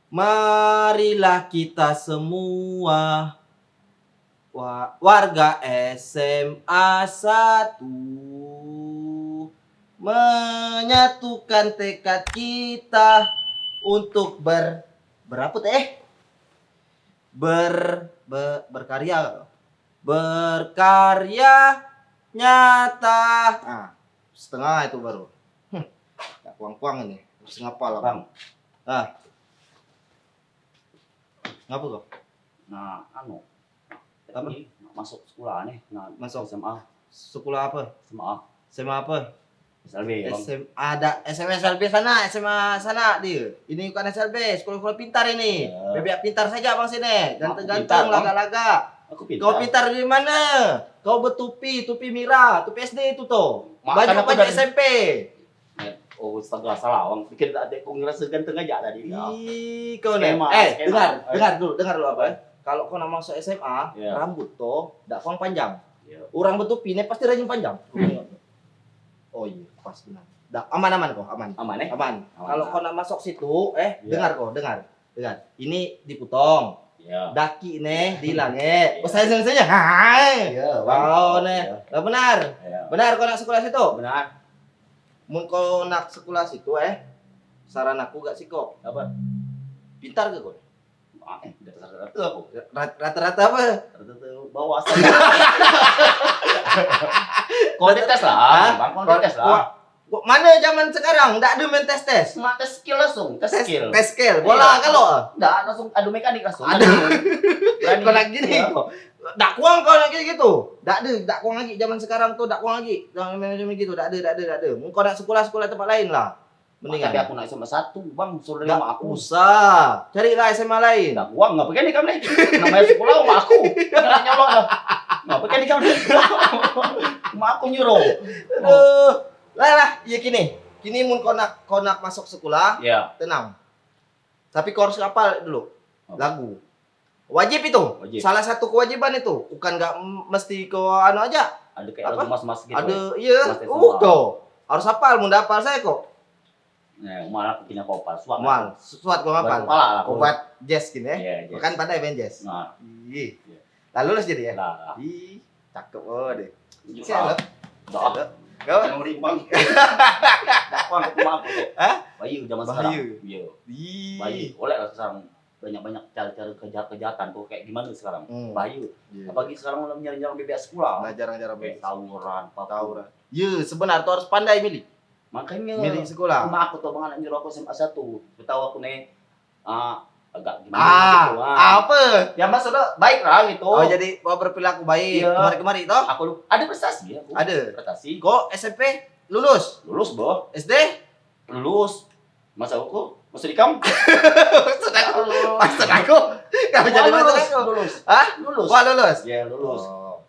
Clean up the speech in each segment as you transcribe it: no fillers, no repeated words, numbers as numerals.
Marilah kita semua warga SMA 1 menyatukan tekad kita untuk berapa teh? Berkarya nyata. Nah, setengah itu baru. Gak kuang-kuang ini. Harus ngapal Bang. Ah. Ngapa kok? Nah, apa? Masuk sekolah nih. Nah, masuk SMA. Sekolah apa? SMA apa? SLB. Ada SMA SLB sana, SMA sana dia. Ini bukan SLB, sekolah pintar ini. Bebek pintar saja Bang sini. Ganteng-ganteng, laga-laga. Aku pintar. Kau pintar di mana? Kau bertupi merah, tupi SD itu tuh. Baju SMP. Oh, astaga, salah. Bang pikir adekku ngerasa ganteng aja tadi. Ih, kau nih. Skema. Dengar dulu apa? Kalau kau nak masuk SMA, rambut tuh ndak kurang panjang. Orang bertupi ini pasti rajin panjang. Oh iya, pas benar. Aman kok, aman. Aman. Kalau kau nak masuk situ, dengar. Ini dipotong. Daki nih dilangit. Oh saya sengaja. Hai. Wow nih. Benar. Benar kau nak sekolah situ? Benar. Mun kau nak sekolah situ saran aku gak sih kok? Apa? Pintar gak kau? Rata-rata aku. Rata-rata apa? Rata-rata bawah saja. Kau tes lah. Bang, kau tes lah. Mana zaman sekarang? Nggak ada main tes. Cuma tes skill langsung. Tes skill. Tes skill. Bola kalau? Nggak, langsung adu mekanik langsung. Ada. Kau nak gini kok. Nggak kuang kau nak gitu. Nggak kuang lagi zaman sekarang tuh. Nggak kuang lagi. Jangan macam gitu. Nggak ada. Kau nak sekolah tempat lain lah. Mendingan. Tapi aku nak SMA 1, Bang. Suruh nggak sama aku. Usah. Carilah SMA lain. Nggak kuang. Nggak pakai nih kamu nih. Namanya sekolah sama aku. Nggak nyolong dah. Nggak pakai nih kamu nih. Sama aku nyuruh. Aduh. Lah. Iya gini. Kini mun kau nak masuk sekolah, tenang. Tapi kau harus hafal dulu lagu. Wajib itu. Salah satu kewajiban itu. Bukan nggak mesti kau aja. Ada kayak lagu mas-mas gitu. Ada, iya. Kau harus hafal. Mun hafal saya kok. Nah, malah punya kopal. Suat kau hafal. Obat jazz gini ya. Kan pandai main jazz. Nah. Ih. Lalu lulus jadi ya? Lah. Ih, cakep deh. Siap. Gak apa? Bang. Dakwang ke rumah aku. Bayu zaman sekarang. Bayu. Oleh lah sekarang banyak cara-cara kejahatan tuh kayak gimana sekarang. Bayu. Apalagi sekarang udah nyari-nyari bebek sekolah. Nah, jarang-jarang bebek tawuran. Iya, sebenarnya tuh harus pandai milih. Makanya milih sekolah. Rumah aku tuh bang anak nyuruh aku SMA 1. Tahu aku nih agak gimana gitu. Apa? Ya maksudnya baik lah gitu. Oh jadi berperilaku baik. Kemarin toh? Aku ada prestasi aku. Ada prestasi. Kok SMP lulus? Lulus, Boh. SD? Lulus. Masa aku? Masa di kamu? Maksud aku? Kamu jadi lulus. Hah? Lulus. Wah, lulus? Ya, lulus.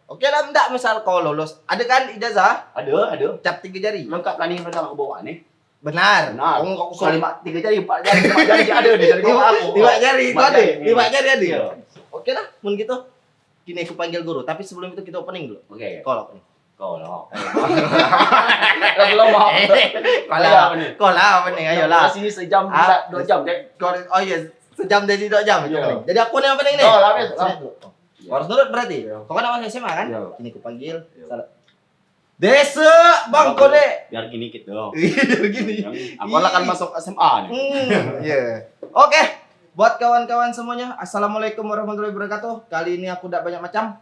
Oke lah, enggak misal kau lulus. Ada kan ijazah? Ada. Cap 3 jari. Lengkap planning rencana aku bawa nih. Benar. Kamu kok 3 jari, 4 jari, 5 jari ada di jari aku. 5 jari itu ada. 5 jari ada. Oke lah, mun gitu. Kini aku panggil guru, tapi sebelum itu kita opening dulu. Oke. Kolok nih. Kolok. Lagi lama. Kolok opening, ayolah. Sini sejam bisa 2 jam deh. Oh iya, sejam dari 2 jam. Jadi aku nih opening nih. Oh, habis. Harus nurut berarti. Kau kan awal SMA kan? Kini aku panggil. Desa Bang Kole. Biar gini gitu. Biar gini. Aku akan masuk SMA nih. Iya. Oke. Buat kawan-kawan semuanya, assalamualaikum warahmatullahi wabarakatuh. Kali ini aku tidak banyak macam.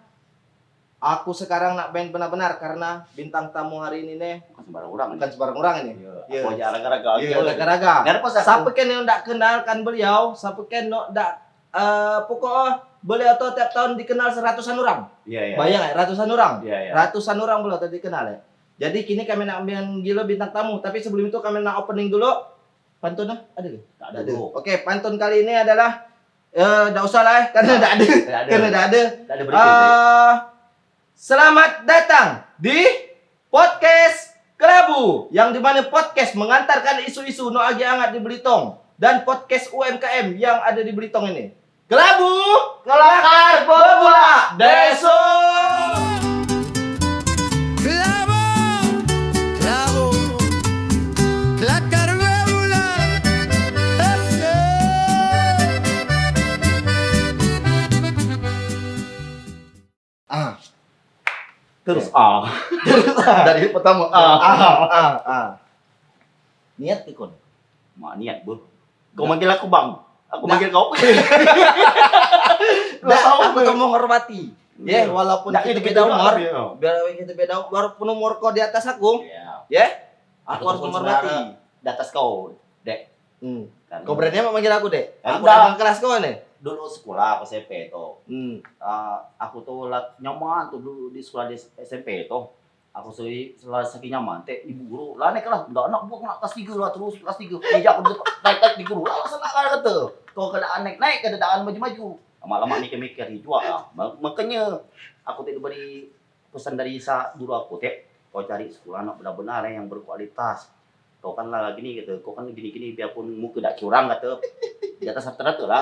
Aku sekarang nak main benar-benar karena bintang tamu hari ini nih bukan sembarang orang ini. Iya. Aku aja raga-raga. Iya, raga-raga. Siapa kan yang tidak kenalkan beliau? Siapa kan tidak pokoknya beliau tuh tiap tahun dikenal seratusan orang. Iya. Bayang ratusan orang. Iya. Ratusan orang beliau tuh dikenal ya. Jadi kini kami nak ambil bintang tamu, tapi sebelum itu kami nak opening dulu. Pantun ada nggak? Ada. Oke, pantun kali ini adalah enggak usah lah karena enggak ada. Karena enggak ada. Selamat datang di podcast Kelabu, yang dimana podcast mengantarkan isu-isu nostalgia hangat di Belitung dan podcast UMKM yang ada di Belitung ini. Kelabu, kelakar bola, deso. Kelabu, kelakar bola. Terus Dari pertama Niat ke kon. mak niat bu. Kau manggil aku bang, aku manggil kau apa? Aku tuh menghormati. Ya, walaupun kita beda umur, walaupun umur kau di atas aku, ya, aku harus menghormati. Di atas kau, Dek. Kau berani apa manggil aku, Dek? Aku Udah. dalam kelas kau nih. Dulu sekolah aku SMP tuh. Aku tuh nyaman tuh dulu di sekolah di SMP tuh. Aku saking nyaman teh ibu guru lah naik kelas enggak anak buat nak kelas 3 lah terus kelas 3 meja aku naik di guru lah senang kan kata kau keadaan naik keadaan maju-maju lama-lama mikir-mikir juga lah makanya aku teh beri pesan dari guru aku teh kau cari sekolah anak benar-benar yang berkualitas kau kan lah gini gitu kau kan gini-gini biarpun muka dak curang kata di atas rata-rata lah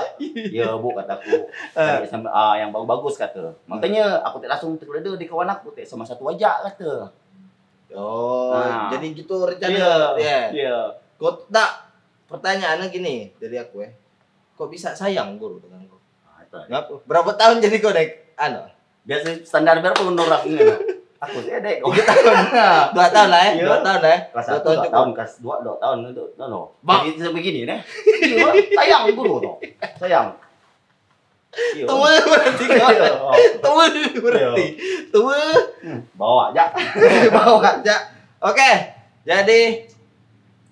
ya bu kataku cari SMA yang bagus-bagus kata makanya aku tak langsung terleda di kawan aku tak sama satu aja kata jadi gitu rencana iya kok tak pertanyaannya gini dari aku kok bisa sayang guru dengan kau berapa tahun jadi kau dek biasa standar berapa menurut aku sih dek 3 tahun 2 tahun lah 2 tahun lah kelas 1 2 tahun kelas 2 2 tahun itu jadi begini deh sayang guru tuh sayang tua berarti tua berarti tua bawa aja oke jadi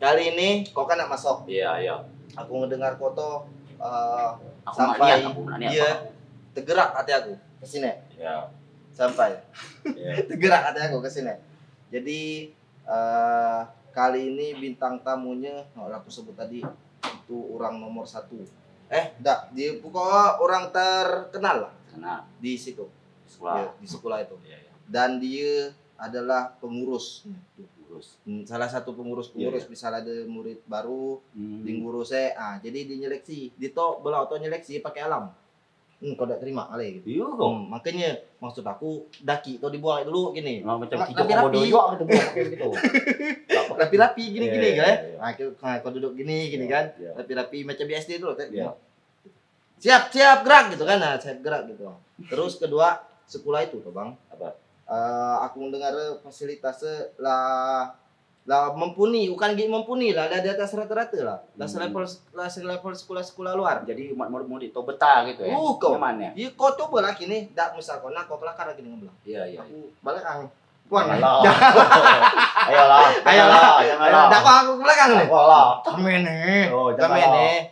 kali ini kau kan nak masuk iya aku ngedengar foto aku sampai niat, dia tergerak hati aku ke sini iya sampai tergerak hati aku ke sini jadi kali ini bintang tamunya aku sebut tadi itu orang nomor 1 enggak dia pokoknya orang terkenal lah di situ di sekolah itu dan dia adalah pengurus salah satu pengurus misalnya ada murid baru di ngurusnya jadi dinyeleksi belau atau nyeleksi pakai alam kau tidak terima kali gitu makanya maksud aku daki atau dibuang dulu gini macam rapi-rapi gitu rapi-rapi gini kan kau duduk gini kan rapi-rapi macam di SD dulu siap gerak gitu kan siap gerak gitu terus kedua sekolah itu tuh bang aku mendengar fasilitasnya lah mumpuni bukan mumpuni lah ada di atas rata-rata lah selevel sekolah luar jadi murid itu betah gitu ya kau nyaman ya kau coba lah gini dak misal kau pelakar lagi dengan belah iya aku belakang ayolah janganlah dak aku ke belakang nih kamene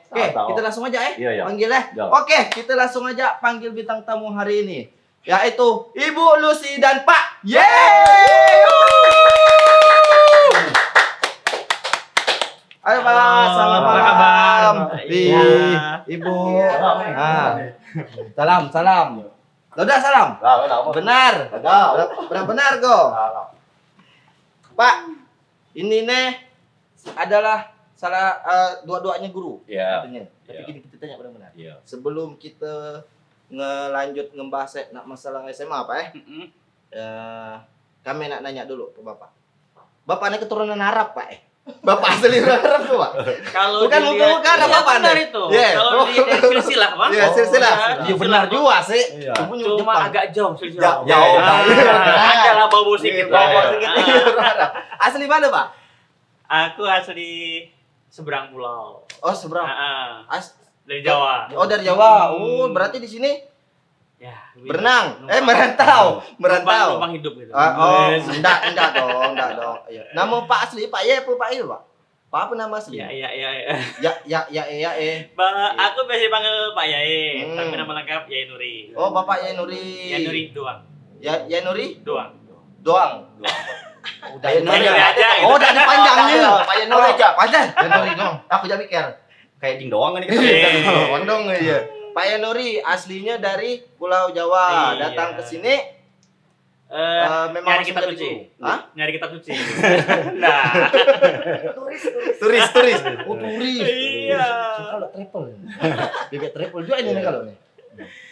oke kita langsung aja panggil oke kita langsung aja panggil bintang tamu hari ini yaitu Ibu Lucy dan Pak Halo Pak, selamat malam. Ibu. Salam. Udah salam. Benar. Benar kok. Pak, ini nih adalah salah dua-duanya guru katanya. Tapi gini kita tanya benar-benar. Sebelum kita ngelanjut ngebahas masalah SMA apa kami nak nanya dulu ke Bapak. Bapaknya keturunan Arab, Pak. Bapak asli Arab tuh, Pak. Kalau bukan Arab Bapak benar itu. Kalau dilihat silsilah, Bang. Iya, silsilah. Iya benar juga sih. Cuma agak jauh silsilah. Jauh. Ada lah bau musik gitu. Asli mana, Pak? Aku asli seberang pulau. Oh, seberang. Dari Jawa. Oh, dari Jawa. Oh, berarti di sini ya, berenang. Merantau. Numpang hidup gitu. Enggak dong. Iya. Nama Pak asli Pak Ye apa Pak Il, Pak? Pak apa nama asli? Ya. Pak, aku biasa panggil Pak Yai, tapi nama lengkap Yai Nuri. Oh, Bapak Yai Nuri. Yai Nuri doang. Yai Nuri? Doang. Udah Yai Nuri aja. Oh, udah ada panjangnya. Pak Yai Nuri aja. Panjang. Yai Nuri dong. Aku jadi mikir. kayak ding doang kan gitu. Ondong aja. Pak Yanuri aslinya dari Pulau Jawa, datang ke sini memang nyari kitab suci. Hah? Nyari kitab suci. Nah, turis. Oh, turis. Iya. Kalau travel. Bebek travel juga ini kalau nih.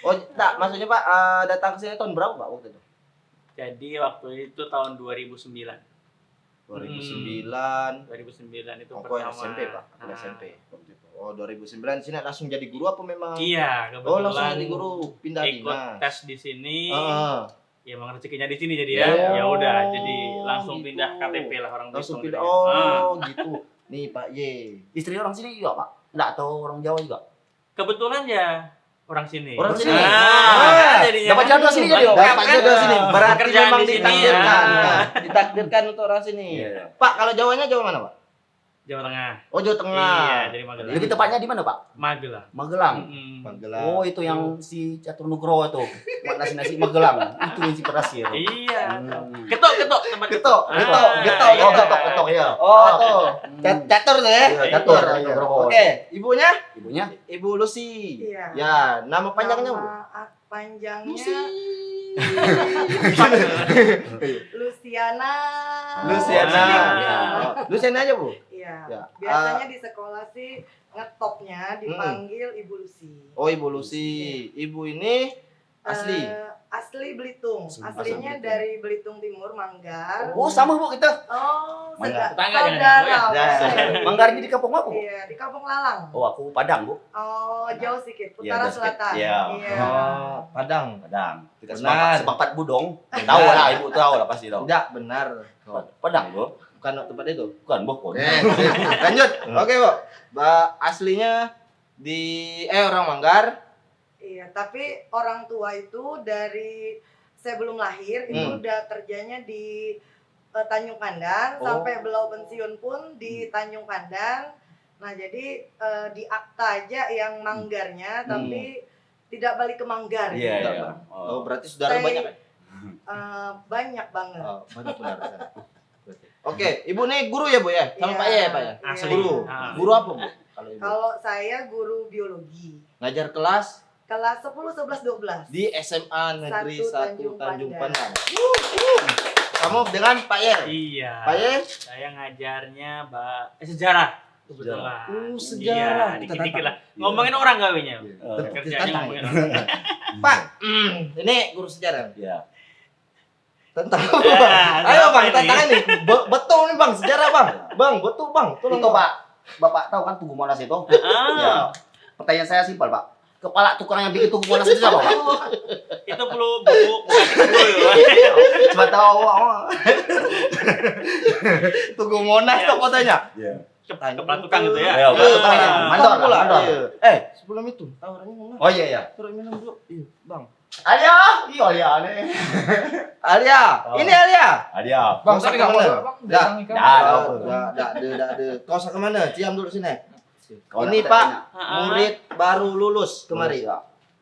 Oh, tak, maksudnya Pak datang ke sini tahun berapa Pak waktu itu? Jadi waktu itu tahun 2009. 2009 itu pokoknya pertama. SMP Pak, SMP. Oh 2009 sini langsung jadi guru apa memang? Iya, kebetulan. Oh langsung jadi guru pindah ikut tes di sini. Ya emang rezekinya di sini jadi ya. Oh, Ya udah jadi langsung gitu. pindah KTP lah orang Langsung Belitung pindah. gitu ya. Oh, gitu. Nih Pak Y. Istri orang sini juga, Pak? Enggak, atau orang Jawa juga? Kebetulan ya orang sini. Orang sini. Jadinya. Dapat jodoh sini jadi, Pak? Dapat jodoh sini. Berarti Pekerjaan memang di sini, ditakdirkan. ya. Nah, ditakdirkan untuk orang sini. Iya. Pak, kalau Jawanya Jawa mana, Pak? Jawa Tengah. Oh, Jawa Tengah. Iya, dari Magelang. Lebih tepatnya di mana, Pak? Magelang. Magelang. Magelang. Oh, itu yang si Catur Nugroho tuh. Buat nasi-nasi Magelang. Itu yang si Perasir. Iya. Hmm. Ketok tempat Getok, Ah, getok, getok. Oh, getok ya. Oh, tuh. Catur tuh ya. Iya, Catur. Iya. Nugroho. Oke, ibunya? Ibunya? Ibu Lucy. Iya. Ya, nama panjangnya, Bu? Panjangnya Luciana. Luciana. Iya. Luciana aja, Bu. Iya. Ya. Biasanya di sekolah sih ngetopnya dipanggil Ibu Lucy. Oh, Ibu Lucy. Ibu ini asli. Asli Belitung. Asli Aslinya Belitung. dari Belitung Timur, Manggar. Oh, sama Bu kita. Oh, Manggar. Tetangga jangan saudara. ya, Bu, Oke. Manggarnya di kampung aku. Iya, di Kampung Lalang. Oh, aku Padang, Bu. Oh, jauh sedikit, Iya, utara jauh sedikit. selatan. Iya. Oh, Padang. Padang. Kita Benar. sepapat budong. Tahu lah, Ibu tahu lah pasti tahu. Tidak, benar. Padang, Bu. Bukan tempat itu. Bukan, Bu. Lanjut. Oke, Bu. Aslinya di orang Manggar. Iya, tapi orang tua itu dari sebelum lahir itu udah kerjanya di Tanjung Pandan. Oh. Sampai beliau pensiun pun di Tanjung Pandan. Nah, jadi di akta aja yang Manggarnya, tapi tidak balik ke Manggar. Iya, gitu. iya. Oh, berarti saudara Stay- banyak ya? Banyak banget. Oh, banyak benar. Oke, Ibu nih guru ya, Bu ya? Sama Iya. Pak ya, Pak ya? Asli. Guru. Ah. Guru apa, Bu? Kalau Ibu? Kalau saya guru biologi. Ngajar kelas Kelas 10, 11, 12. di SMA Negeri 1 Tanjung Tanjung Pandan. Pandan. Kamu dengan Pak Ye? Iya. Pak Ye? Saya ngajarnya sejarah. Kebetulan. Sejarah. Iya, dikit-dikit lah. Ngomongin orang gawenya. Iya. Kerjanya Tantang. ngomongin orang. Pak, ini guru sejarah. Iya. Tentang Ya, Bang? Ayo apa Bang, ini? tantangan nih. Betul nih Bang, sejarah Bang. Bang, betul Bang. Tolong Itu, Bang. Pak. Bapak tahu kan Tugu Monas itu? Ah, Ya. Pertanyaan saya simpel, Pak. Kepala tukang yang bikin Tugu Monas itu siapa, Pak? itu perlu buku dulu. Cuma tahu. Tugu Monas tuh fotonya. Iya. Kepala tukang gitu ya. Iya, kepala tukang ya. Mandor, pula. mandor. Iya. Sebelum itu, tawarannya ngomong. Oh iya iya. Suruh minum dulu. Iya, Bang. Alia, iya Alia aneh. Alia, Oh. ini Alia. Alia. Bang, usah kemana? Dah, Dah. dah. Kau usah kemana? Ciam dulu sini. Kau Ini nak Pak, Ah, murid baru lulus kemarin.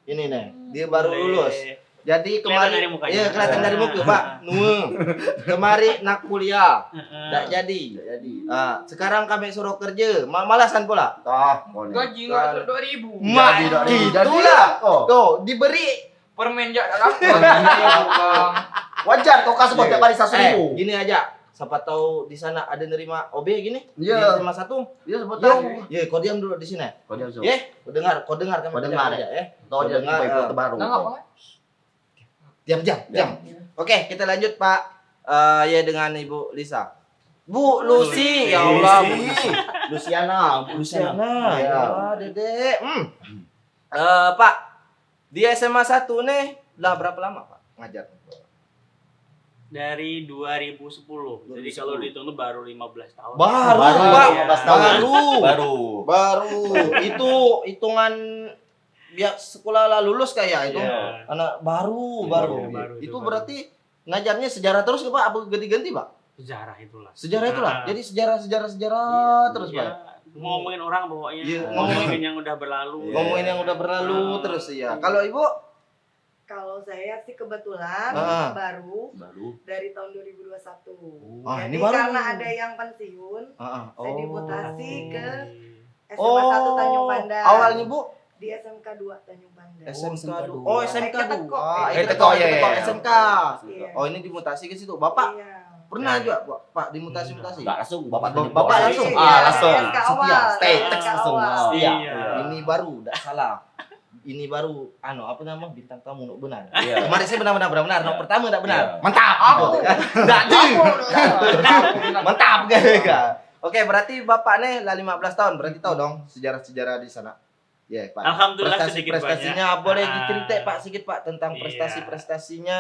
Ini nih, dia baru lulus. Jadi Kelihatan kemarin, dari mukanya. iya kelihatan dari muka Pak. Kemarin nak kuliah, Heeh. tidak jadi. Jadi. Sekarang kami suruh kerja, malasan pula. Tah, kau ni. Gaji nggak ada 2.000. Mak, Jadi. itulah. Oh. Tuh, diberi. Permen jak tak dapat. Wajar kau kasih buat tiap hari 100.000. Gini aja. Siapa tahu di sana ada nerima OB gini? Iya. Di SMA 1. Dia sebut Ya, tahu. ya, kau diam dulu di sini. Kau dia sebut. Ya, kau dengar kami Kau dengar, aja ya. Tahu dia dengar, tipe terbaru. Nah, apa? Diam. Oke, kita lanjut Pak. Ya dengan Ibu Lisa. Bu Lucy, ya Allah, Bu Lucy. Luciana, Luciana, Iya. ya Dede. Pak, di SMA 1 nih lah berapa lama Pak ngajar? Dari 2010. Jadi kalau dihitung tuh baru 15 tahun. Baru, Baru, Pak. 15 tahun. Baru. Itu hitungan biar sekolah lah lulus kayak itu. Iya. Anak baru. Iya, baru, Itu itu baru. berarti ngajarnya sejarah terus ke Pak? Apa ganti-ganti Pak? Sejarah itulah. Sejarah itulah. Nah, Jadi sejarah terus iya. Pak. Ngomongin orang pokoknya. Iya, Ngomongin yang udah berlalu. Iya. Ngomongin yang udah berlalu terus ya. Kalau Ibu? Kalau saya sih kebetulan baru dari tahun 2021. Ah, Jadi ini baru. karena ada yang pensiun, Heeh. saya dimutasi ke SMA Oh, 1 Tanjung Pandan. awalnya Bu Di SMK 2 Tanjung Pandan. SMK SMK 2. Oh, SMK 2. Teko. Teko ya, Iya. SMK. Iya. Oh, ini dimutasi ke situ. Bapak Iya. pernah juga Pak dimutasi-mutasi? Enggak langsung bapak Bapak langsung. Iya, langsung. SMK awal. Stay SMK text langsung. awal. Iya. Ini baru, enggak salah. Ini baru apa nama bintang tamu nuk benar. Iya. Kemarin saya benar. Nok pertama enggak benar. Iya. Mantap. Enggak Mantap Oke, berarti Bapak nih lah 15 tahun, berarti tahu dong sejarah-sejarah di sana. Ya, Pak. Alhamdulillah sedikit Prestasinya banyak. boleh Ah. diceritain Pak sedikit Pak tentang Iya. prestasi-prestasinya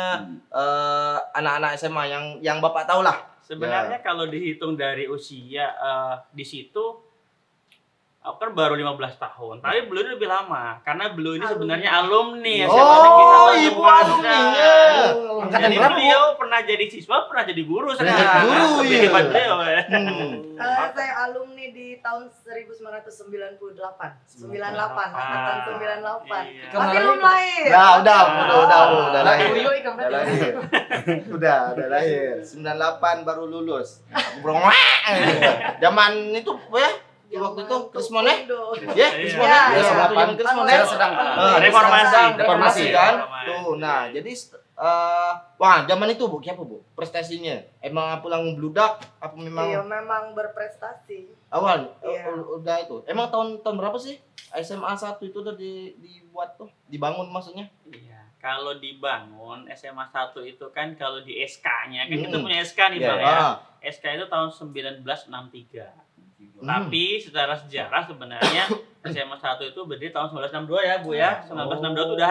anak-anak SMA yang Bapak tahu lah. Sebenarnya kalau dihitung dari usia di situ aku kan baru 15 tahun, tapi beliau ini lebih lama karena beliau ini sebenarnya alumni SMA Negeri 1 ibu Jember. alumninya. Angkatan Jadi berapa? beliau pernah jadi siswa, pernah jadi guru sekarang. jadi guru, Lebih iya. hebat beliau. Saya alumni di tahun 1998. 98, angkatan 98. Iya. Masih belum lahir. Ya, udah Lagi lahir. Uyo ikan Udah berarti. lahir. Udah lahir. 98 baru lulus. Aku bilang, zaman itu ya, waktu itu Krismon ya? Ya, Krismon Iya, ya. iya. Waktu zaman Krismon ya. Saya sedang Reformasi. Reformasi kan. Reformasi. Tuh, nah, jadi wah, zaman itu Bu, apa Bu? Prestasinya. Emang pulang bludak apa memang Iya, memang berprestasi. awal Iya. udah itu. Emang tahun berapa sih? SMA 1 itu udah dibuat tuh, dibangun maksudnya? Iya. Kalau dibangun SMA 1 itu kan kalau di SK-nya kan kita Hmm. punya SK nih Bang ya. Ah. SK itu tahun 1963. Hmm. Tapi secara sejarah sebenarnya SMA 1 itu berdiri tahun 1962 ya Bu ya. 1962 itu udah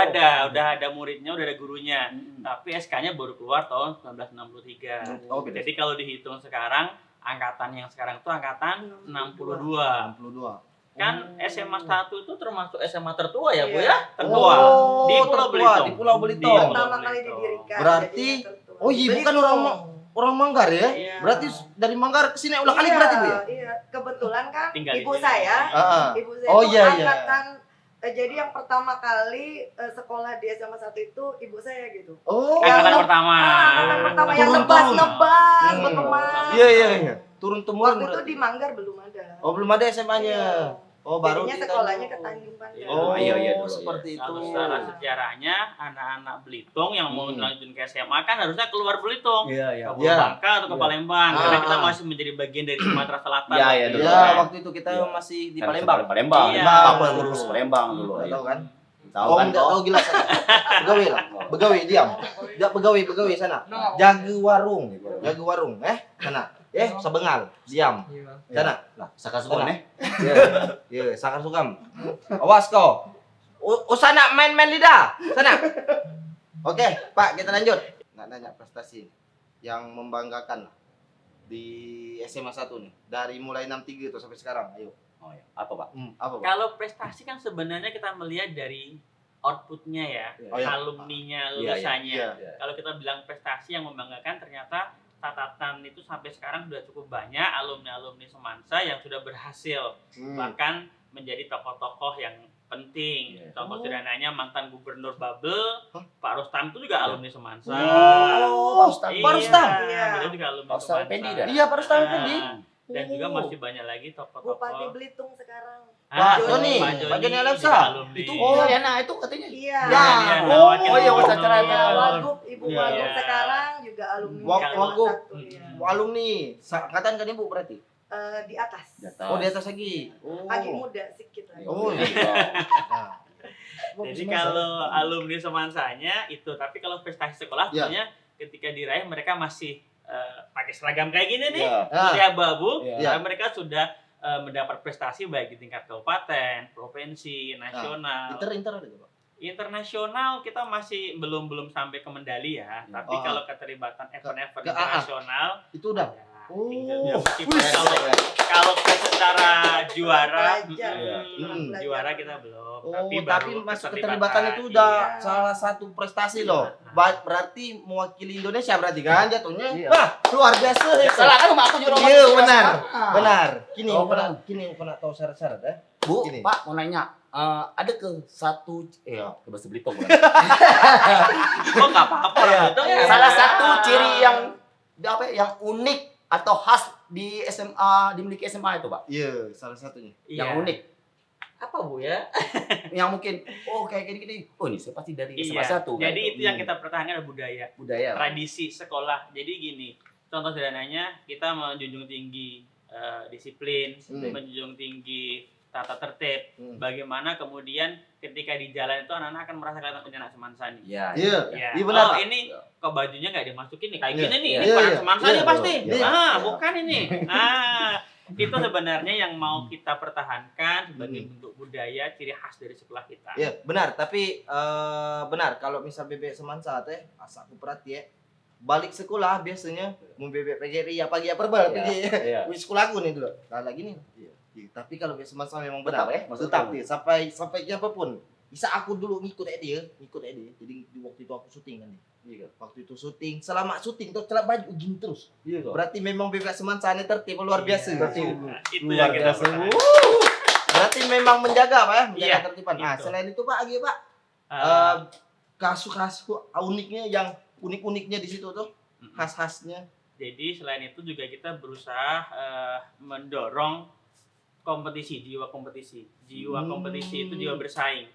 ada muridnya, udah ada gurunya. Tapi SK-nya baru keluar tahun 1963. Oh, beda. Jadi kalau dihitung sekarang angkatan yang sekarang itu angkatan 62. 62. Kan SMA 1 itu termasuk SMA tertua ya Bu Iya. ya? Tertua. Oh, Di Pulau tertua, Belitung. di Pulau Belitung. Di Pertama Pulau kali Belitung. didirikan. Berarti, jadinya tertua. oh iya, bukan Belitung. orang Manggar ya? Iya. Berarti dari Manggar ke sini ulang kali Iya, berarti Bu ya? Iya, kebetulan kan Tinggal di ibu sini. saya, Heeh. ibu saya Oh, itu iya, iya. angkatan jadi yang pertama kali sekolah di SMA 1 itu ibu saya gitu. Oh. Angkatan pertama. Angkatan pertama yang Turun-turun. nebas, Hmm. berteman. Iya, iya. Turun temurun Waktu itu berarti. di Manggar belum ada. Oh, belum ada SMA-nya. Oh, baru Jadinya di sekolahnya ke Tanjung. Tanjung Pandan. Oh, Iya, dulu, seperti itu. Kalau secara sejarahnya anak-anak Belitung yang mau Hmm. lanjut ke SMA kan harusnya keluar Belitung. Iya, Ke Iya. Bangka atau ke Iya. Palembang karena kita Ah. masih menjadi bagian dari Sumatera Selatan. Iya, waktu iya, itu. dulu. Ya, Iya. waktu itu kita Iya. masih di Kan Palembang. Palembang. Iya. Apa ngurus Palembang dulu. Nggak tahu kan? Tahu Oh, kan nggak tahu gila sana. Begawi lah. Begawi diam. Enggak begawi sana. Jaga warung. Jaga warung, sana. Sabengal, diam. Sana. Lah, Saka Sukon Iya, sakar sukam. Awas kau. Usah nak main-main lidah. Sana. Oke, Pak, kita lanjut. Nggak nanya prestasi yang membanggakan lah di SMA 1 nih. Dari mulai 63 tuh sampai sekarang. Ayo. Oh iya. Apa, Pak? Apa, Pak? Kalau prestasi kan sebenarnya kita melihat dari outputnya ya, Oh, iya. alumninya, Iya, iya. lulusannya. Iya. Kalau kita bilang prestasi yang membanggakan, ternyata catatan itu sampai sekarang sudah cukup banyak alumni-alumni Semansa yang sudah berhasil bahkan menjadi tokoh-tokoh yang penting. Iya. Contoh sederhananya mantan gubernur Babel, Pak Rustam itu juga alumni Semansa. Oh, Iya, Pak Rustam. Iya. beliau juga alumni Pak Rustam Semansa. Effendi dah. Iya, Pak Rustam Effendi. Dan juga Oh. masih banyak lagi Bupati tokoh-tokoh. Belitung sekarang. Pak Joni. Pak Joni Alamsa. juga alumni. Itu Oh. Yana itu katanya. Iya. Ya. Iya, Oh, wakil iya, gubernur. wawancara Iya, Wagub, Ibu Iya. Wagub sekarang juga alumni Wagub. satu, iya. Alumni. Angkatan kan Ibu berarti? Di atas. Oh, di atas lagi. Oh. Lagi muda sedikit lagi. Oh, iya. Nah. Jadi kalau alumni Semansanya itu, tapi kalau prestasi sekolah Ya. tentunya ketika diraih mereka masih pakai seragam kayak gini nih, Iya. putih abu-abu, Iya. tapi mereka sudah mendapat prestasi baik di tingkat kabupaten, provinsi, nasional. Inter ada Pak. Internasional kita masih belum sampai ke medali ya, tapi Oh. kalau keterlibatan event-event Ke- internasional Itu udah. ya, Oh. tinggal meskipun Wih, kalau secara juara, Pelajar. juara kita belum. Oh, tapi tapi baru masuk keterlibatan itu udah iya. salah satu prestasi loh. Nah. Berarti mewakili Indonesia berarti kan jatuhnya. Iya. Wah, luar biasa. Salah kan rumah aku juga Iya, benar. Benar. Oh, benar. Kini pernah tahu syarat-syarat ya? Bu, Gini. Pak mau nanya, ada ke satu ke bahasa Belitung bukan? Oh nggak apa-apa Iya. itu ya. Salah satu ciri yang apa ya, yang unik atau khas di SMA, dimiliki SMA itu, Pak. Iya, salah satunya. Yang Iya. unik, Apa Bu ya? yang mungkin kayak gini-gini. Oh, ini saya pasti dari SMA Iya. 1. Jadi itu yang kita pertahankan adalah budaya, budaya. Pak. tradisi sekolah. Jadi gini, contoh sederhananya kita menjunjung tinggi disiplin, menjunjung tinggi tata tertib. Bagaimana kemudian ketika di jalan itu anak-anak akan merasakan punya anak semansa nih. Iya. Iya. Ya. Iya benar, Oh, Pak. ini kok bajunya nggak dimasukin nih kayak Iya. gini nih. Iya. Ini bukan Iya. semansa Iya. nih pasti. Iya. Bukan ini. Itu sebenarnya yang mau kita pertahankan sebagai bentuk budaya budaya, ciri khas dari sekolah kita. Iya, benar. Tapi benar kalau misal bebek semansa teh, asa aku perhati ya. Balik sekolah biasanya mau bebek PGRI ya pagi ya perbal pergi. Iya. Wis sekolahku nih dulu. Nah lagi nih. Iya. Tapi kalau bebek semansa memang benar Tetap ya, maksudnya tetap dia sampai apapun. Bisa aku dulu ngikut dia. Jadi di waktu itu aku syuting kan dia. Iya. Waktu itu syuting, selama syuting tuh celak baju gini terus. Iya. Berarti memang bebek semansa ini tertib luar biasa. Iya. Tertib. Itu Luar yang kita biasa. pertahankan. Berarti memang menjaga Pak ya, menjaga Iya, ketertiban. Nah, gitu. selain itu Pak lagi Pak, Eh, kasus-kasus uniknya yang unik-uniknya di situ tuh, khas-khasnya. Jadi selain itu juga kita berusaha mendorong kompetisi, jiwa kompetisi. Jiwa kompetisi itu jiwa bersaing.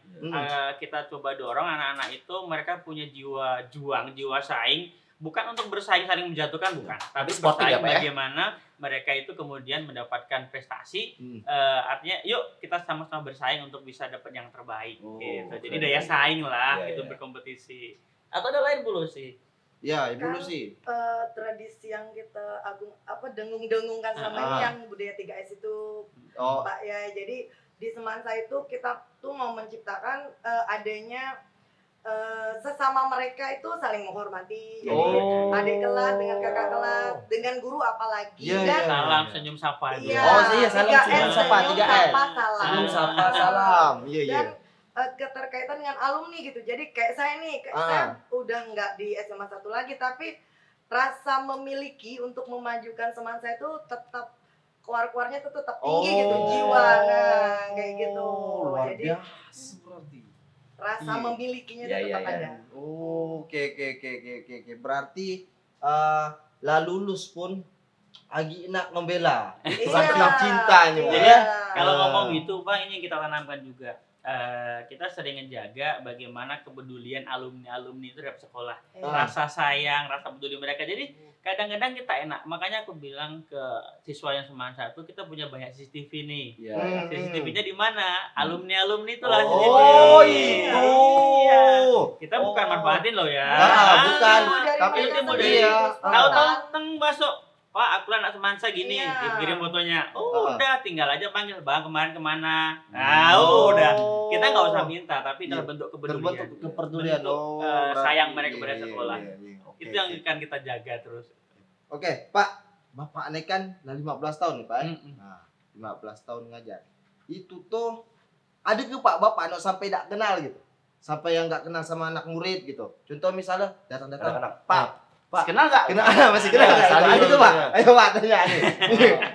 Kita coba dorong anak-anak itu mereka punya jiwa juang, jiwa saing, bukan untuk bersaing saling menjatuhkan, bukan. Tapi sportif ya, bersaing Pak, ya? bagaimana mereka itu kemudian mendapatkan prestasi. Artinya yuk kita sama-sama bersaing untuk bisa dapat yang terbaik gitu. Jadi keren. daya saing lah Iya, itu iya. berkompetisi. Atau ada lain dulu sih. Ya, Ibu Lucy. Tradisi yang kita dengung-dengungkan selama ini yang budaya 3S itu Oh, Pak ya. Jadi di Semansa itu kita tuh mau menciptakan adanya sesama mereka itu saling menghormati. Jadi adik kelas dengan kakak kelas, dengan guru apalagi. Iya, Dan iya. Salam senyum sapa. Iya, Oh, iya, salam 3S, senyum sapa, senyum 3S. sapa, salam. Senyum sapa salam. Iya, iya. Dan keterkaitan dengan alumni gitu. Jadi kayak saya nih, saya udah nggak di SMA 1 lagi, tapi rasa memiliki untuk memajukan Semansa itu tetap keluar-keluarnya tuh tetap tinggi gitu, jiwa. Nah, kayak gitu. Luar Jadi biasa berarti. rasa Iya. memilikinya Iya, itu tetap iya, ada. Oke. Berarti lah lulus pun Agi nak membela. Saking cintanya. Jadi ya. kalau ngomong gitu Pak, ini yang kita tanamkan juga. Kita sering menjaga bagaimana kepedulian alumni-alumni itu terhadap sekolah. Rasa sayang, rasa peduli mereka. Jadi kadang-kadang kita enak. Makanya aku bilang ke siswa yang Semansa itu kita punya banyak CCTV nih. Iya. CCTV-nya di mana? Alumni-alumni itulah Oh, CCTV. itu. Iya. Kita bukan manfaatin loh ya. Bukan. Tapi itu mau dari tahu-tahu teng masuk. Pak, aku anak Semansa gini, Iya. kirim fotonya. Udah, tinggal aja panggil, Bang, kemarin kemana? Nah, udah. Kita nggak usah minta, tapi dalam bentuk kepedulian. Terbentuk kepedulian. Bentuk, Berarti. sayang mereka kepada sekolah. Iya. Itu yang akan kita jaga terus. Oke, Pak. Bapak ini kan udah 15 tahun nih, Pak. Mm-mm. Nah, 15 tahun ngajar. Itu tuh ada ke Pak Bapak anak sampai tidak kenal gitu. Sampai yang nggak kenal sama anak murid gitu. Contoh misalnya datang-datang, Anak-anak. Pak, Kenal nggak? kenal masih kenal nggak? saling Ada tuh, dulu, Pak. ya. Ayo Pak tanya nih.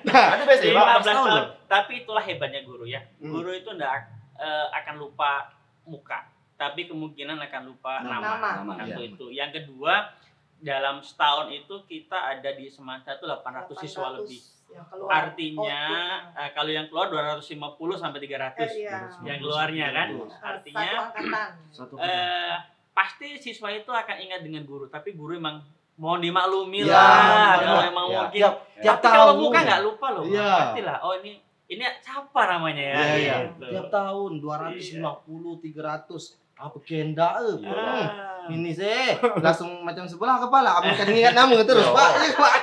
Nah, Ada biasa 15 tahun tahun. loh. Tapi itulah hebatnya guru ya. Hmm. Guru itu enggak akan lupa muka, tapi kemungkinan akan lupa nama. Nama. Satu Iya. itu. Yang kedua, dalam setahun itu kita ada di Semansa itu 800 siswa lebih. yang keluar. Artinya kalau yang keluar 250 sampai 300 Iya. yang keluarnya kan. Satu Artinya angkatan. Satu pasti siswa itu akan ingat dengan guru, tapi guru emang mohon dimaklumi Ya, lah. benar. Kalau emang Ya. mungkin tiap tapi kalau tahun. muka nggak lupa loh. Iya. Pastilah. Oh ini siapa namanya ya? Iya. Gitu. Tiap tahun 250 300 apa kenda Ah. ini sih langsung macam sebelah kepala kamu kan ingat nama terus Pak. Iya, Pak.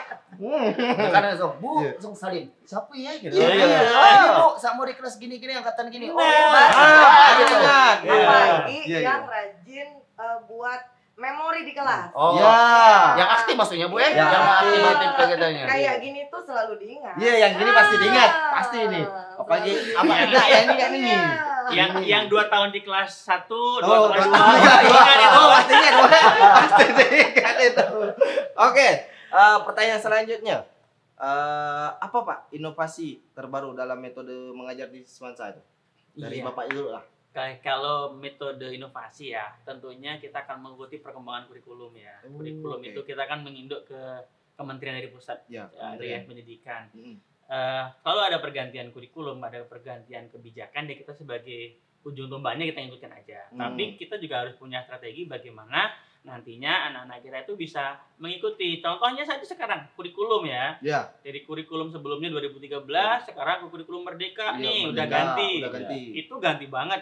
Kan langsung, Bu, Iya. langsung salim. Siapa ya gitu. Iya, iya. Ini Bu, sama di kelas gini-gini angkatan gini. Oh, Nah. gitu. ingat. Apalagi Iya, iya. yang rajin buat memori di kelas. Oh. Ya. Yang aktif maksudnya, Bu ya? Iya. Yang aktif kegiatannya. Kayak gini tuh selalu diingat. Iya, yang gini pasti diingat, pasti ini. Apalagi apa enggak yang ini kan ini. Yang 2 tahun di kelas 1, 2 Oh, tahun dua tahun. ingat itu. Oh, pasti ingat. Pasti ingat itu. Oke, pertanyaan selanjutnya. Apa Pak inovasi terbaru dalam metode mengajar di Semansa itu? Dari Iya. Bapak dulu lah. Kalau metode inovasi ya, tentunya kita akan mengikuti perkembangan kurikulum ya. Kurikulum oke. itu kita akan menginduk ke kementerian dari pusat, Ya, dari pendidikan. Mm-mm. Kalau ada pergantian kurikulum, ada pergantian kebijakan, ya kita sebagai ujung tombaknya kita ngikutin aja. Tapi kita juga harus punya strategi bagaimana nantinya anak-anak kita itu bisa mengikuti. Contohnya saja sekarang kurikulum ya. Ya. Dari kurikulum sebelumnya 2013, sekarang ke kurikulum Merdeka Iya, nih Merdeka, udah ganti. udah ganti. Itu ganti banget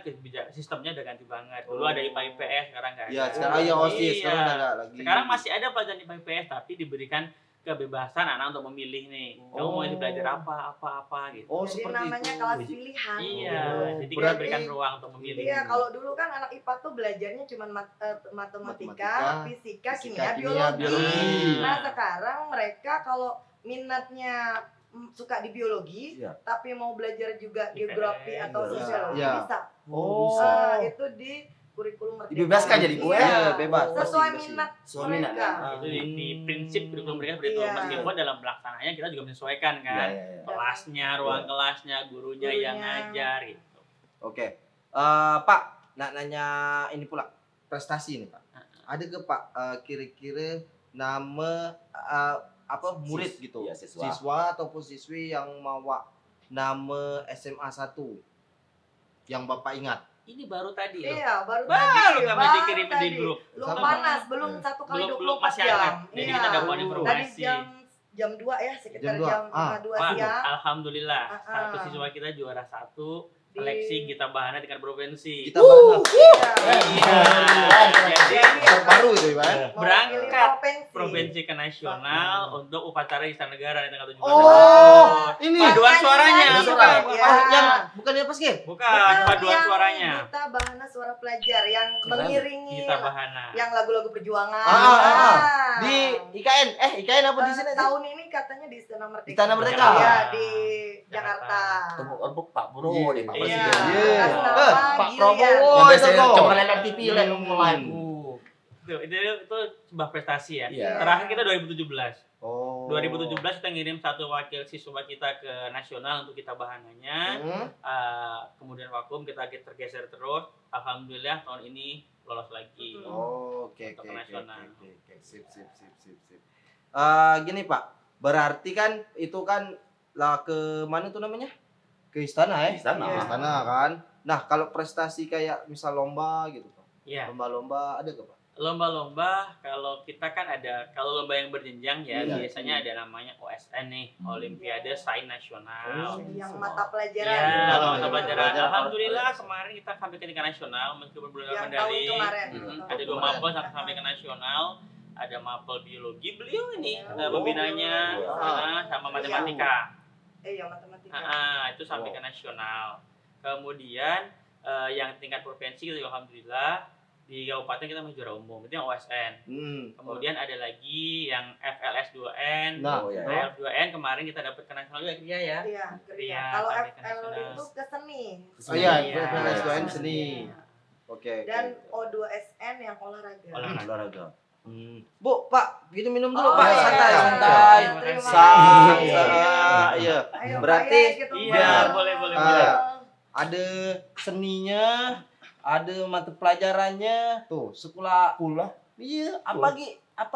sistemnya udah ganti banget. Dulu ada IPA IPS, sekarang nggak ada. Ya, sekarang ya OSIS, sekarang Iya. udah enggak lagi. Sekarang masih ada pelajaran IPA IPS tapi diberikan kebebasan anak untuk memilih nih. Kamu mau belajar apa gitu. Oh, Jadi seperti namanya itu. kelas pilihan. Iya, jadi kita Berarti- berikan ruang untuk memilih. Iya, kalau dulu kan anak IPA tuh belajarnya cuma matematika, fisika, kimia, biologi. Nah, sekarang mereka kalau minatnya suka di biologi, Iya. tapi mau belajar juga IPS, geografi atau iya. sosiologi Iya. bisa. Oh, Itu di kurikulum merdeka. Dibebaskan jadi Bu, ya? Iya, bebas. Sesuai Bersih. minat Suami minat, mereka. kan? Itu di prinsip kurikulum mereka seperti itu. Iya. Meskipun dalam pelaksanaannya kita juga menyesuaikan kan. Iya. Kelasnya, ruang kelasnya, gurunya yang ngajar gitu. Oke. Pak, nak nanya ini pula prestasi nih Pak. Ada ke Pak kira-kira nama apa murid gitu, Iya, siswa. siswa ataupun siswi yang mawa nama SMA 1 yang Bapak ingat? Ini baru tadi loh. Iya, baru Baru kami baru dikirim di tadi. grup. Belum Sama. panas, belum 1 kali Belum 24 masih jam. hangat. Jadi kita dapat Tadi informasi. jam 2 ya, sekitar Jam 2. jam Ah. 2 Pak, siang. alhamdulillah Ah, satu ah. siswa kita juara 1 Di- seleksi Gita Bahana tingkat provinsi. Kita bahas Iya. Jadi terbaru itu Pak. berangkat provinsi. provinsi ke nasional untuk upacara Istana Negara di tanggal 17 Oh, Agustus. ini Paduan suaranya. Paduan Bukan, suara. bukan. Iya. yang bukan dia pas game. Bukan, paduan suaranya. Kita Bahana Suara Pelajar yang mengiringi Gita Bahana. yang lagu-lagu perjuangan. Ah. Di IKN, IKN apa di sini? tahun ini katanya di Istana Merdeka. Istana Merdeka. Iya, di Jakarta. Temu orbuk Pak Bro di Pak Iya. Presiden. Iya. Kasih nama Pak Gilian. Prabowo Yang itu biasanya kok. cuma lihat TV lihat mulai Bu. Itu sebuah prestasi ya. Iya. Terakhir kita 2017. Oh. 2017 kita ngirim satu wakil siswa kita ke nasional untuk kita bahananya. Kemudian vakum kita tergeser terus. Alhamdulillah tahun ini lolos lagi. Oh, oke. Untuk nasional. Sip. Gini Pak, berarti kan itu kan lah ke mana tuh namanya? Ke istana ya? Istana. Ke istana kan. Nah, kalau prestasi kayak misal lomba gitu Pak. Iya. Lomba-lomba ada ke Pak? Lomba-lomba kalau kita kan ada kalau lomba yang berjenjang ya Iya. biasanya ada namanya OSN nih, Olimpiade Sains Nasional. Yang mata pelajaran. Iya, Oh, mata iya. pelajaran. Pelajaran. Alhamdulillah kemarin kita sampai ke tingkat nasional meskipun belum Yang dapat tahun medali. kemarin. Ada 2 mapel sampai ke nasional. Ada mapel biologi beliau ini pembinanya sama matematika. Yang matematika. Itu sampai ke nasional. Kemudian yang tingkat provinsi kita juga alhamdulillah di kabupaten kita masih juara umum itu yang OSN. Kemudian ada lagi yang FLS 2N. Nah, Oh, ya. FLS 2N kemarin kita dapat ke nasional juga dia ya. Iya, Iya, kalau sampai ke FL nasional. itu ke seni. Oh iya, Iya. PPS2N seni. Iya. Oke. Dan O2SN yang olahraga. Olahraga. Bu, Pak, minum dulu Oh, Pak, iya. santai. Terima Santai. kasih. Iya. Ayo, Berarti Pak, ya, gitu, Iya, Pak. boleh. Ada seninya, ada mata pelajarannya. Tuh, sekolah pula. Iya, apa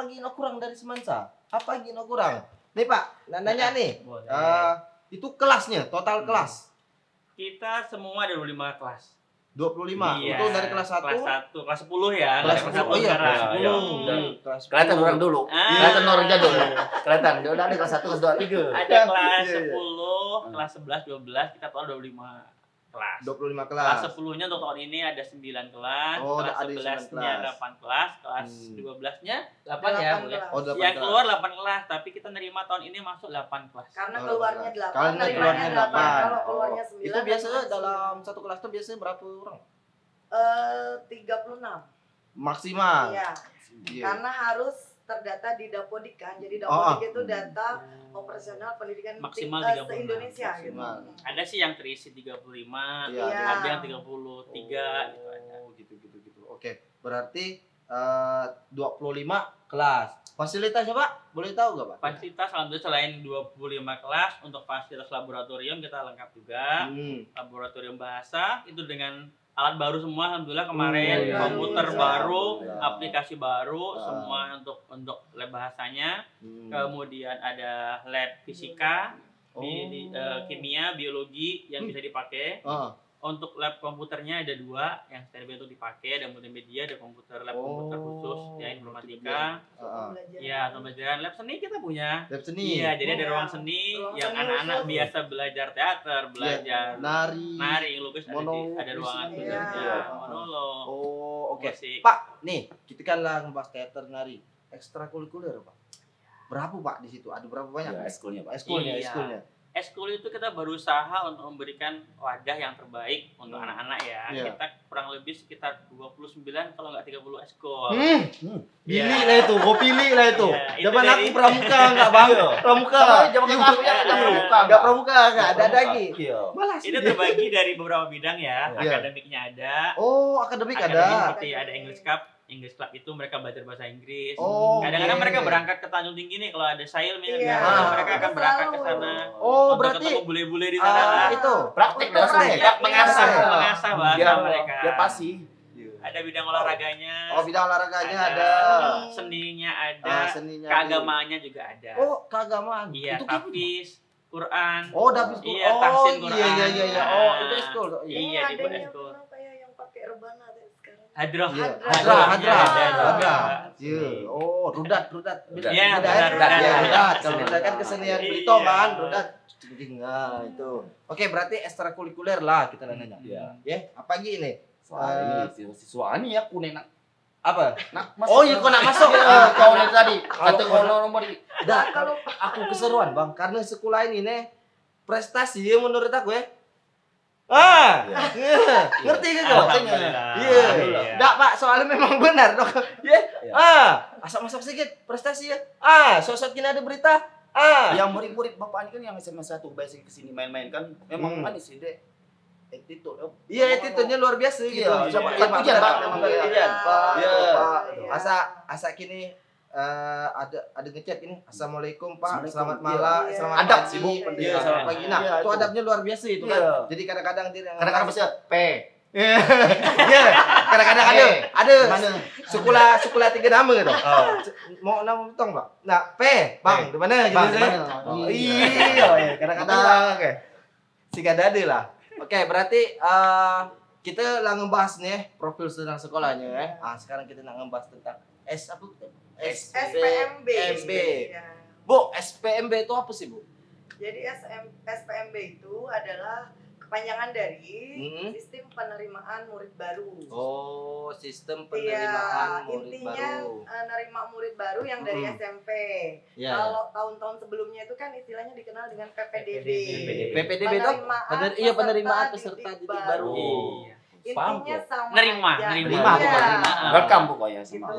no kurang dari semansa? Apa no kurang? Nih Pak, nanya nih. Boleh. Itu kelasnya, total kelas Kita semua ada 25 kelas. 25. Iya. Itu dari kelas 1. Kelas 10 ya. Kelas Dari 10. Oh iya, sekarang. kelas 10. Iya. Kelas 10. Kelihatan orang dulu. Kelihatan orang jadul. Kelihatan dia udah ada kelas 1, kelas 2, 3. Ada kelas Iya, iya. 10, kelas 11, 12, kita total 25 kelas. 25 Kelas kelas. 10-nya untuk tahun ini ada 9 kelas, Oh, kelas ada 9 11-nya kelas. 8 kelas, kelas 12-nya 8 ya, 8 boleh. kelas. Oh, 8 Yang kelas. keluar 8 kelas, tapi kita nerima tahun ini masuk 8 kelas. Karena Oh, keluarnya 8, Karena nerimanya keluarnya 8. 8. Kalau keluarnya 9. Itu biasanya dalam satu kelas tuh biasanya berapa orang? 36. Maksimal. Iya. Iya. Karena harus terdata di Dapodik kan. Jadi Oh. Dapodik itu data operasional pendidikan Maksimal 36. se-Indonesia gitu. Maksimal. Ada sih yang terisi 35, Iya, ada yang 33 gitu ada. Oh, gitu. Oke, berarti 25 kelas. Fasilitasnya Pak, boleh tahu nggak Pak? Fasilitas alhamdulillah selain 25 kelas untuk fasilitas laboratorium kita lengkap juga. Laboratorium bahasa itu dengan alat baru semua alhamdulillah kemarin, Iya, komputer iya. baru, Iya. aplikasi baru, Ah. semua untuk lab bahasanya. Kemudian ada lab fisika, kimia, biologi yang bisa dipakai. Untuk lab komputernya ada 2 yang standby untuk dipakai, ada multimedia, ada lab komputer khusus ya informatika. Ya, pembelajaran lab seni kita punya. Lab seni. Iya, jadi ada Iya. ruang seni Ruang yang seni anak-anak khusus. biasa belajar teater, belajar Nari. lukis monolog, ada ruangan musik. khusus Iya. ya, monolog. Oh, oke. musik. Pak, nih, kita kan lah ngebahas teater nari. Ekstrakurikuler, Pak. berapa Pak di situ? Ada berapa banyak? Ya, eskulnya Pak. Eskulnya, Iya. eskulnya. Eskul itu kita berusaha untuk memberikan wadah yang terbaik untuk anak-anak ya. Iya. Kita kurang lebih sekitar 29 kalau nggak 30 eskul. Pilih Iya. lah itu, gue pilih lah itu. Iya, itu Zaman dari- aku pramuka enggak Bang? Pramuka. Zaman aku ya enggak pramuka. Enggak pramuka, enggak ada lagi. Iya. Malas. Itu terbagi dari beberapa bidang ya. Iya. Akademiknya ada. Oh, akademik Akademik ada. seperti ada English Club. English Club itu mereka belajar bahasa Inggris. Oh, Kadang-kadang oke. mereka berangkat ke Tanjung Tinggi nih kalau ada sail misalnya, Iya. mereka akan berangkat ke Selalu. sana. Oh, untuk berarti ketemu bule-bule di sana. lah. itu Praktek Untuk langsung praktek. ya. mengasah Iya. mengasah bahasa Biar mereka. biar pasti. Ada bidang olahraganya. Oh, bidang olahraganya ada. Seninya ada. Seninya. keagamaannya juga ada. Oh, keagamaan. Iya, Itu kayak tahfiz, Quran. Oh, dapet Quran. Iya, tahsin Quran. Iya. Oh, itu eskul. Iya, Ini di adanya eskul. apa ya yang pakai rebana tuh sekarang? Hadroh. Iya. Hadra. Hadra. Iya. Iya. Oh, rudat. Iya, Rudat. rudat. Iya, rudat. Kalau Iya. rudat kan kesenian Iya. Blitung kan, rudat. Nah, itu. Oke, berarti ekstrakurikuler lah kita nanya. Iya. Ya, apa lagi ini? Soalnya ini siswa ini ya kuning nak. Apa? Nak Oh, iya kau nak masuk. Kau lihat tadi. Kalau Kata kau nomor Dah, kalau aku keseruan bang, karena sekolah ini nih prestasi ya menurut aku ya. Ngerti gak kau? Alhamdulillah. Iya. Iya. Enggak pak, soalnya memang benar dok. Ya, asal masuk sedikit prestasi ya. Sosok ini ada berita. Yang murid-murid bapak ini kan yang SMA 1 biasa kesini main-main kan. Memang manis sih dek. Attitude. Iya, attitude-nya luar biasa gitu. Iya, Sama iya, Pak pujian, Pak, Pak. memang Iya. pujian. Pak. Iya. Pak. Iya. Asa kini ada ngechat ini. Assalamualaikum Pak, Assalamualaikum. selamat Iya. malam, Iya. selamat Adab pagi. sih, Bu. Iya, selamat pagi. Nah, Iya, itu itu. adabnya luar biasa itu Iya. kan. Jadi kadang-kadang dia Kadang-kadang bisa P. Iya. Kadang-kadang ada Mana? Sukula 3 nama gitu. Mau nama betong, Pak? Nah, P, Bang, di mana gitu. Bang, di sih? mana? Oh, Iya. iya, kadang-kadang oke. Siga dade lah. Oke, berarti kita lah ngebahas nih profil sedang sekolahnya ya. Sekarang kita nak ngebahas tentang apa? SPMB. SPMB. Ya. Bu, SPMB itu apa sih, Bu? Jadi SPMB itu adalah kepanjangan dari sistem penerimaan murid baru. Oh, sistem Iya, penerimaan murid intinya baru. nerima murid baru yang dari SMP. Iya. Kalau tahun-tahun sebelumnya itu kan istilahnya dikenal dengan PPDB. PPDB itu penerimaan peserta didik baru. Iya. Intinya sama Nerima, aja. nerima, Iya. bukan nerima. Welcome pokoknya Gitu. sama.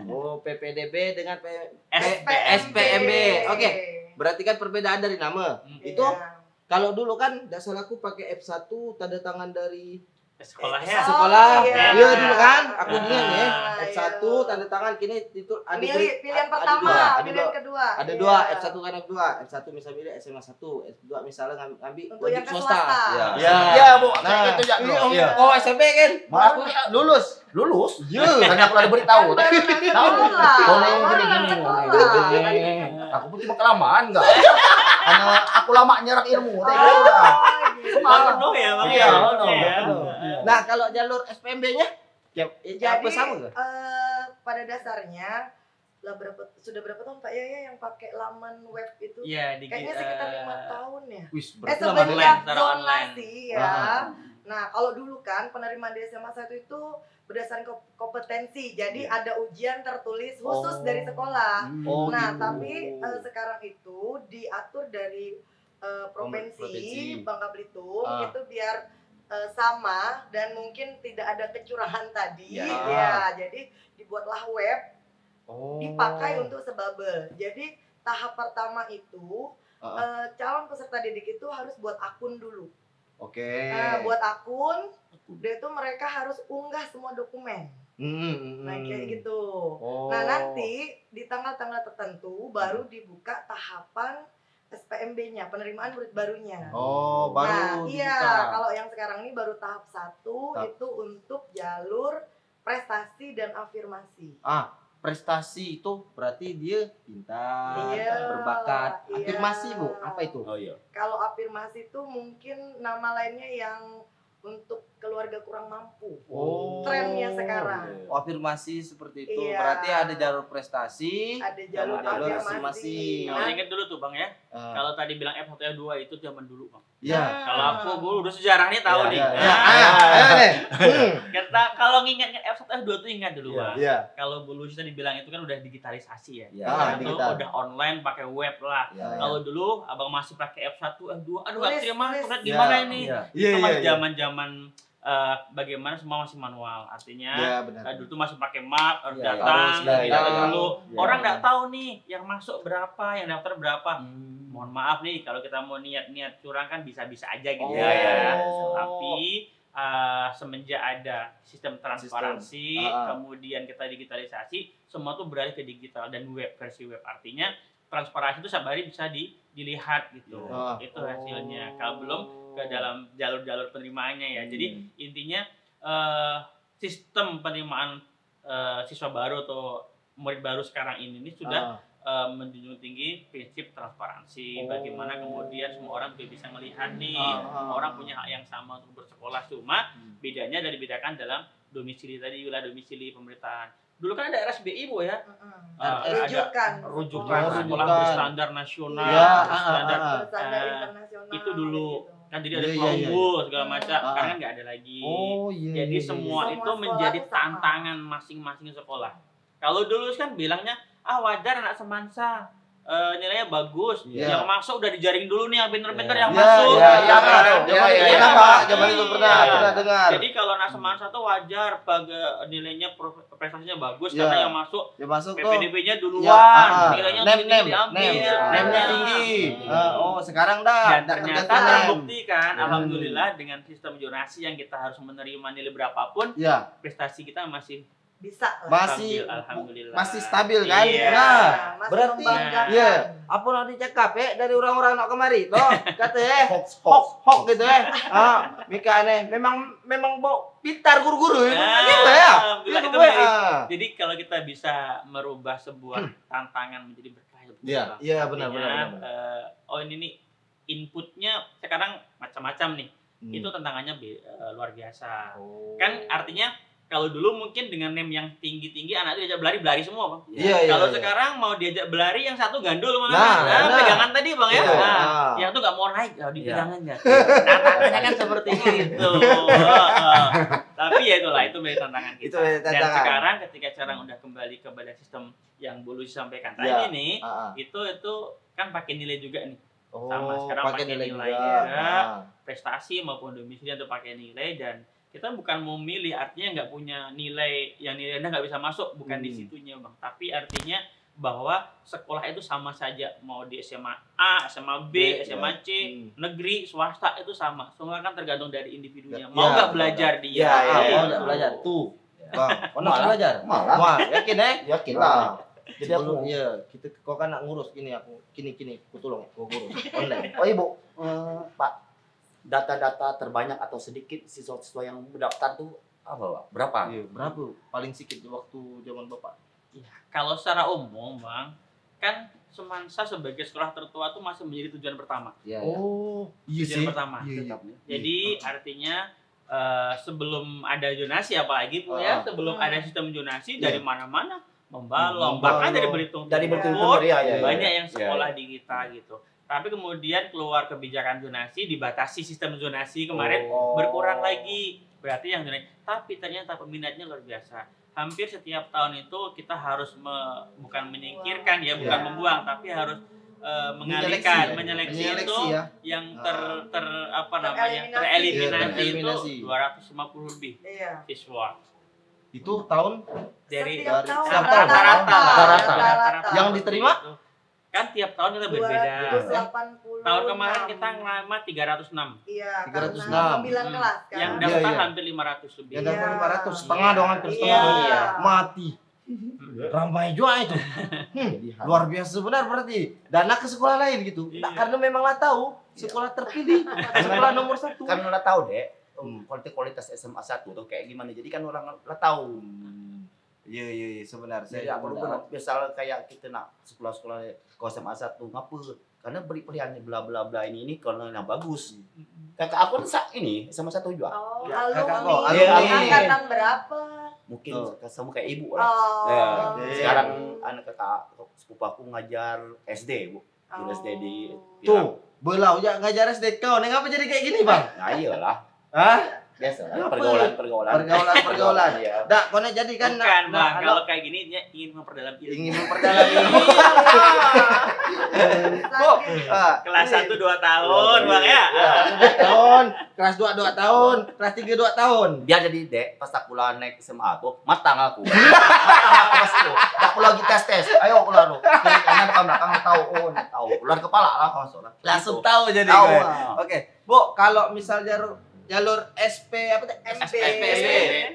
Oh, PPDB dengan SPMB. SPMB. Oke. Berarti kan perbedaan dari nama. Iya. Itu kalau dulu kan dasar aku pakai F1 tanda tangan dari Sekolahnya. sekolah. iya. Iya dulu kan, aku Ah, ingat ya. iya. F1 tanda tangan kini itu ada Pilihan ada pertama, dua, pilihan kedua. ada Iya. dua, F1 kan F2. F1 misalnya milih SMA 1, F2 misalnya ngambil Untuk yang wajib ke swasta. swasta. Iya. Iya. Iya, Bu. Nah, Kayak gitu ya, bro. iya. Oh, SMP kan? Malah aku lulus. Lulus? Iya. Karena aku ada beritahu. Kan baru masuk Tahu. sekolah. Boleh Baru gini masuk gini. sekolah. Aku pun cuma kelamaan enggak. Karena aku lama nyerap ilmu. Oh, Tadi udah. gitu. Penuh ya, Bang? Iya, Iya. penuh. Nah, kalau jalur SPMB-nya ya, Jadi apa sama enggak? pada dasarnya sudah berapa tahun Pak Yaya yang pakai laman web itu? Iya, di Kayaknya sekitar 5 tahun ya. Wis, online, Semenjak secara online. zonasi ya. Nah, kalau dulu kan penerimaan di SMA 1 itu berdasarkan kompetensi. Jadi ada ujian tertulis khusus dari sekolah. Oh, Nah, gitu. tapi sekarang itu diatur dari provinsi Provinsi. Bangka Belitung Ah. itu biar sama dan mungkin tidak ada kecurangan tadi. Ya. Ya, jadi dibuatlah web Oh. dipakai untuk sebabel. Jadi tahap pertama itu calon peserta didik itu harus buat akun dulu. Oke. Nah, buat akun, dia itu mereka harus unggah semua dokumen. Nah, kayak gitu. Oh. Nah, nanti di tanggal-tanggal tertentu baru dibuka tahapan SPMB-nya, penerimaan murid barunya. Oh, baru Nah, iya, dibuka. kalau yang sekarang ini baru tahap 1 itu untuk jalur prestasi dan afirmasi. Prestasi itu berarti dia pintar, Iya, berbakat. iya. Afirmasi, Bu, apa itu? Oh iya. Kalau afirmasi itu mungkin nama lainnya yang untuk keluarga kurang mampu. Oh. Trennya sekarang. Afirmasi seperti itu. Iya. Berarti ada jalur prestasi, Ada jalur jalur afirmasi. Kalau ingat dulu tuh Bang ya, Ah. kalau tadi bilang F1 F2 itu zaman dulu Bang. Iya. Kalau aku gue udah sejarahnya tahu nih. Iya. Nah, Ayo deh. kita kalau ngingat F1 F2 tuh ingat dulu Bang. Iya. Kalau dulu tadi bilang itu kan udah digitalisasi ya. Iya. Ah, Itu digital. udah online pakai web lah. Iya. Kalau dulu abang masih pakai F1 F2, aduh Tulis, gak terima, tulis. internet Iya. gimana ini? Iya. Itu masih zaman-zaman bagaimana semua masih manual. Artinya Iya, benar. dulu tuh masih pakai map, harus Iya, datang, harus datang. datang dulu. Iya. Orang nggak tahu nih yang masuk berapa, yang daftar berapa. Hmm. Mohon maaf nih kalau kita mau niat-niat curang kan bisa-bisa aja gitu Oh. ya. Oh. Tapi semenjak ada sistem transparansi, kemudian kita digitalisasi, semua tuh beralih ke digital dan web, versi web. Artinya transparansi itu setiap hari bisa dilihat gitu. Iya. Itu hasilnya. Kalau belum ke dalam jalur-jalur penerimaannya ya. Jadi intinya sistem penerimaan siswa baru atau murid baru sekarang ini sudah menjunjung tinggi prinsip transparansi. Bagaimana kemudian semua orang juga bisa melihat nih, orang punya hak yang sama untuk bersekolah. Cuma bedanya dibedakan dalam domisili tadi, wilayah domisili pemerintahan. Dulu kan ada RSBI Bu ya. Rujukan. Ada rujukan Oh, sekolah rujukan. berstandar nasional, Iya, berstandar Berstandar internasional. itu dulu. gitu. Kan jadi ada Iya, sekolah iya, iya. unggul segala macam. Ah. Sekarang kan nggak ada lagi. Oh iya. Jadi iya, semua Semua itu sekolah menjadi tuh sama. tantangan masing-masing sekolah. Kalau dulu kan bilangnya wajar anak semansa nilainya bagus, Iya. yang masuk udah dijaring dulu nih yang pinter-pinter Iya. yang Iya, masuk. iya, gitu iya, kan. iya, iya, Iya, iya, Pak. Zaman itu iya. pernah dengar. Jadi kalau anak semansa tuh wajar nilainya prestasinya bagus Iya. karena yang masuk Ya masuk tuh. PPDB-nya Ya, duluan, nilainya nem tinggi diambil. nemnya tinggi. Oh, sekarang dah. Dan ternyata tergantung nem. terbukti kan, Ya. alhamdulillah dengan sistem zonasi yang kita harus menerima nilai berapapun, Ya, prestasi kita masih Bisa lah. masih alhamdulillah. masih stabil kan? Iya. Nah, Masih berarti membanggakan. iya. Apa nak dicakap dari orang-orang nak kemari toh? Kata Hoax, hok gitu Mika memang pintar guru-guru gitu ya. Alhamdulillah, Gitu, itu baik. ah. Jadi kalau kita bisa merubah sebuah tantangan menjadi berkah itu Iya, bagus. iya, Artinya, benar. ini nih inputnya sekarang macam-macam nih. Hmm. Itu tantangannya luar biasa. Oh. Kan artinya kalau dulu mungkin dengan nem yang tinggi-tinggi anak itu diajak berlari semua Bang. Iya, Kalau iya. sekarang mau diajak berlari yang satu gandul Nah, mana? nah. Pegangan tadi Bang ya. Iya. Nah, yang tuh nggak mau naik, dipegangin ya. Tantangannya kan seperti itu. Tapi ya itulah itu menjadi tantangan kita. Itu menjadi Dan tantangan. sekarang ketika sekarang udah kembali kepada sistem yang dulu disampaikan tadi Iya. nih, Ah, ah. itu kan pakai nilai juga nih. Oh, Sama, sekarang pakai nilai juga. juga. Ah. Prestasi maupun domisili untuk pakai nilai, dan kita bukan mau milih, artinya nggak punya nilai yang nilai rendah nggak bisa masuk, bukan di situnya Bang. Tapi artinya bahwa sekolah itu sama saja, mau di SMA A, SMA B, SMA C, negeri, swasta itu sama. Semua kan tergantung dari individunya. Mau nggak belajar dia? Iya, mau Gitu. nggak belajar tuh. Bang, kau nak Malah. belajar? Malah. Wah, yakin Yakin Nah, lah. jadi aku kita kau kan nak ngurus gini aku kini aku tolong aku ngurus online. Oh Ibu, Pak, data-data terbanyak atau sedikit siswa-siswa yang mendaftar tuh apa Pak? Berapa? Iya, berapa paling sedikit waktu zaman Bapak? Kalau secara umum Bang, kan Semansa sebagai sekolah tertua itu masih menjadi tujuan pertama. Iya, Oh, iya Tujuan pertama. Iya, iya. Tetap, ya. Jadi artinya sebelum ada zonasi, apalagi Bu ya, sebelum ada sistem zonasi dari mana-mana membalong, bahkan dari Belitung Dari Timur Belitung ya, ya. banyak yang Iya, sekolah di kita gitu. Tapi kemudian keluar kebijakan zonasi, dibatasi sistem zonasi kemarin, berkurang lagi. Berarti yang zonasi. Tapi ternyata peminatnya luar biasa. Hampir setiap tahun itu kita harus bukan menyingkirkan ya, bukan membuang, tapi harus mengalihkan, menyeleksi itu ya. yang tereliminasi itu Tereliminasi. 250 lebih Iya. siswa. Itu tahun Dari Setiap tahun rata-rata. Rata-rata. Yang diterima? Kan tiap tahun kita berbeda. 286. Tahun kemarin kita ngelamar 306. Iya, 306. karena 9 kelas kan. Yang Iya, daftar iya. hampir 500 lebih. yang dapat Iya. 500 setengah dong, hampir Iya. setengah. Iya. Mati. Ramai juga itu. Jadi, Luar biasa benar berarti. Dana ke sekolah lain gitu. Nah, Iya. karena memanglah tahu sekolah terpilih, sekolah nomor 1. kan lo tahu deh kualitas SMA 1 tuh kayak gimana, jadi kan orang lah tahu. Iya, sebenarnya Jadi aku lupa misal kayak kita nak sekolah-sekolah ke SMA 1 ngapa, karena beri pilihannya bla bla bla ini kalau yang bagus. Kakak aku ini sama satu juga. Oh, Ya, kakak alumni. kok, alumni. Angkatan berapa? Mungkin Tuh. sama kayak ibu lah. Oh. Ya, Oke. sekarang anak kakak sepupu aku ngajar SD, Bu. Di SD di Tuh, belau ya ngajar SD kau. Neng apa jadi kayak gini, Bang? Nah, iyalah. Hah? Biasa lah, Apa? pergaulan. Pergaulan. Iya. Dak, kau jadi kan Bukan, Bang. nah, Kalau kayak gini dia ingin memperdalam ilmu. ingin memperdalam ilmu. Kok? Kelas 1 2 tahun, Bang ya. Tahun, kelas 2 tahun, kelas 3 2 tahun. Biar jadi dek, pas aku lah naik SMA tuh, matang aku. Pas itu, tak perlu lagi tes. Ayo keluar lu. Kiri kanan depan belakang tahu. Oh, tahu. Keluar kepala lah masuk lah. Langsung Gitu. tahu jadi Tahu. gue. ah. Oke, Bu, kalau misal jalur SP apa tuh? SP.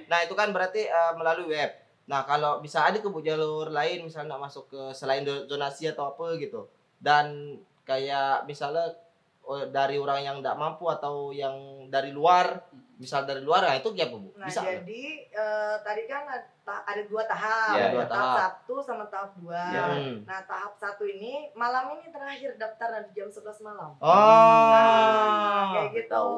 Nah, itu kan berarti melalui web. Nah, kalau bisa ada ke Bu jalur lain misalnya nak masuk ke selain zonasi atau apa gitu. Dan kayak misalnya dari orang yang tidak mampu atau yang dari luar, misal dari luar, nah itu apa, Bu? Nah, Bisa nggak? jadi tadi kan ada 2 tahap. Iya, dua tahap. 1 sama tahap 2. Iya. Nah, tahap 1 ini malam ini terakhir daftar di jam 11 malam. Oh, Nah, kayak gitu. tahu.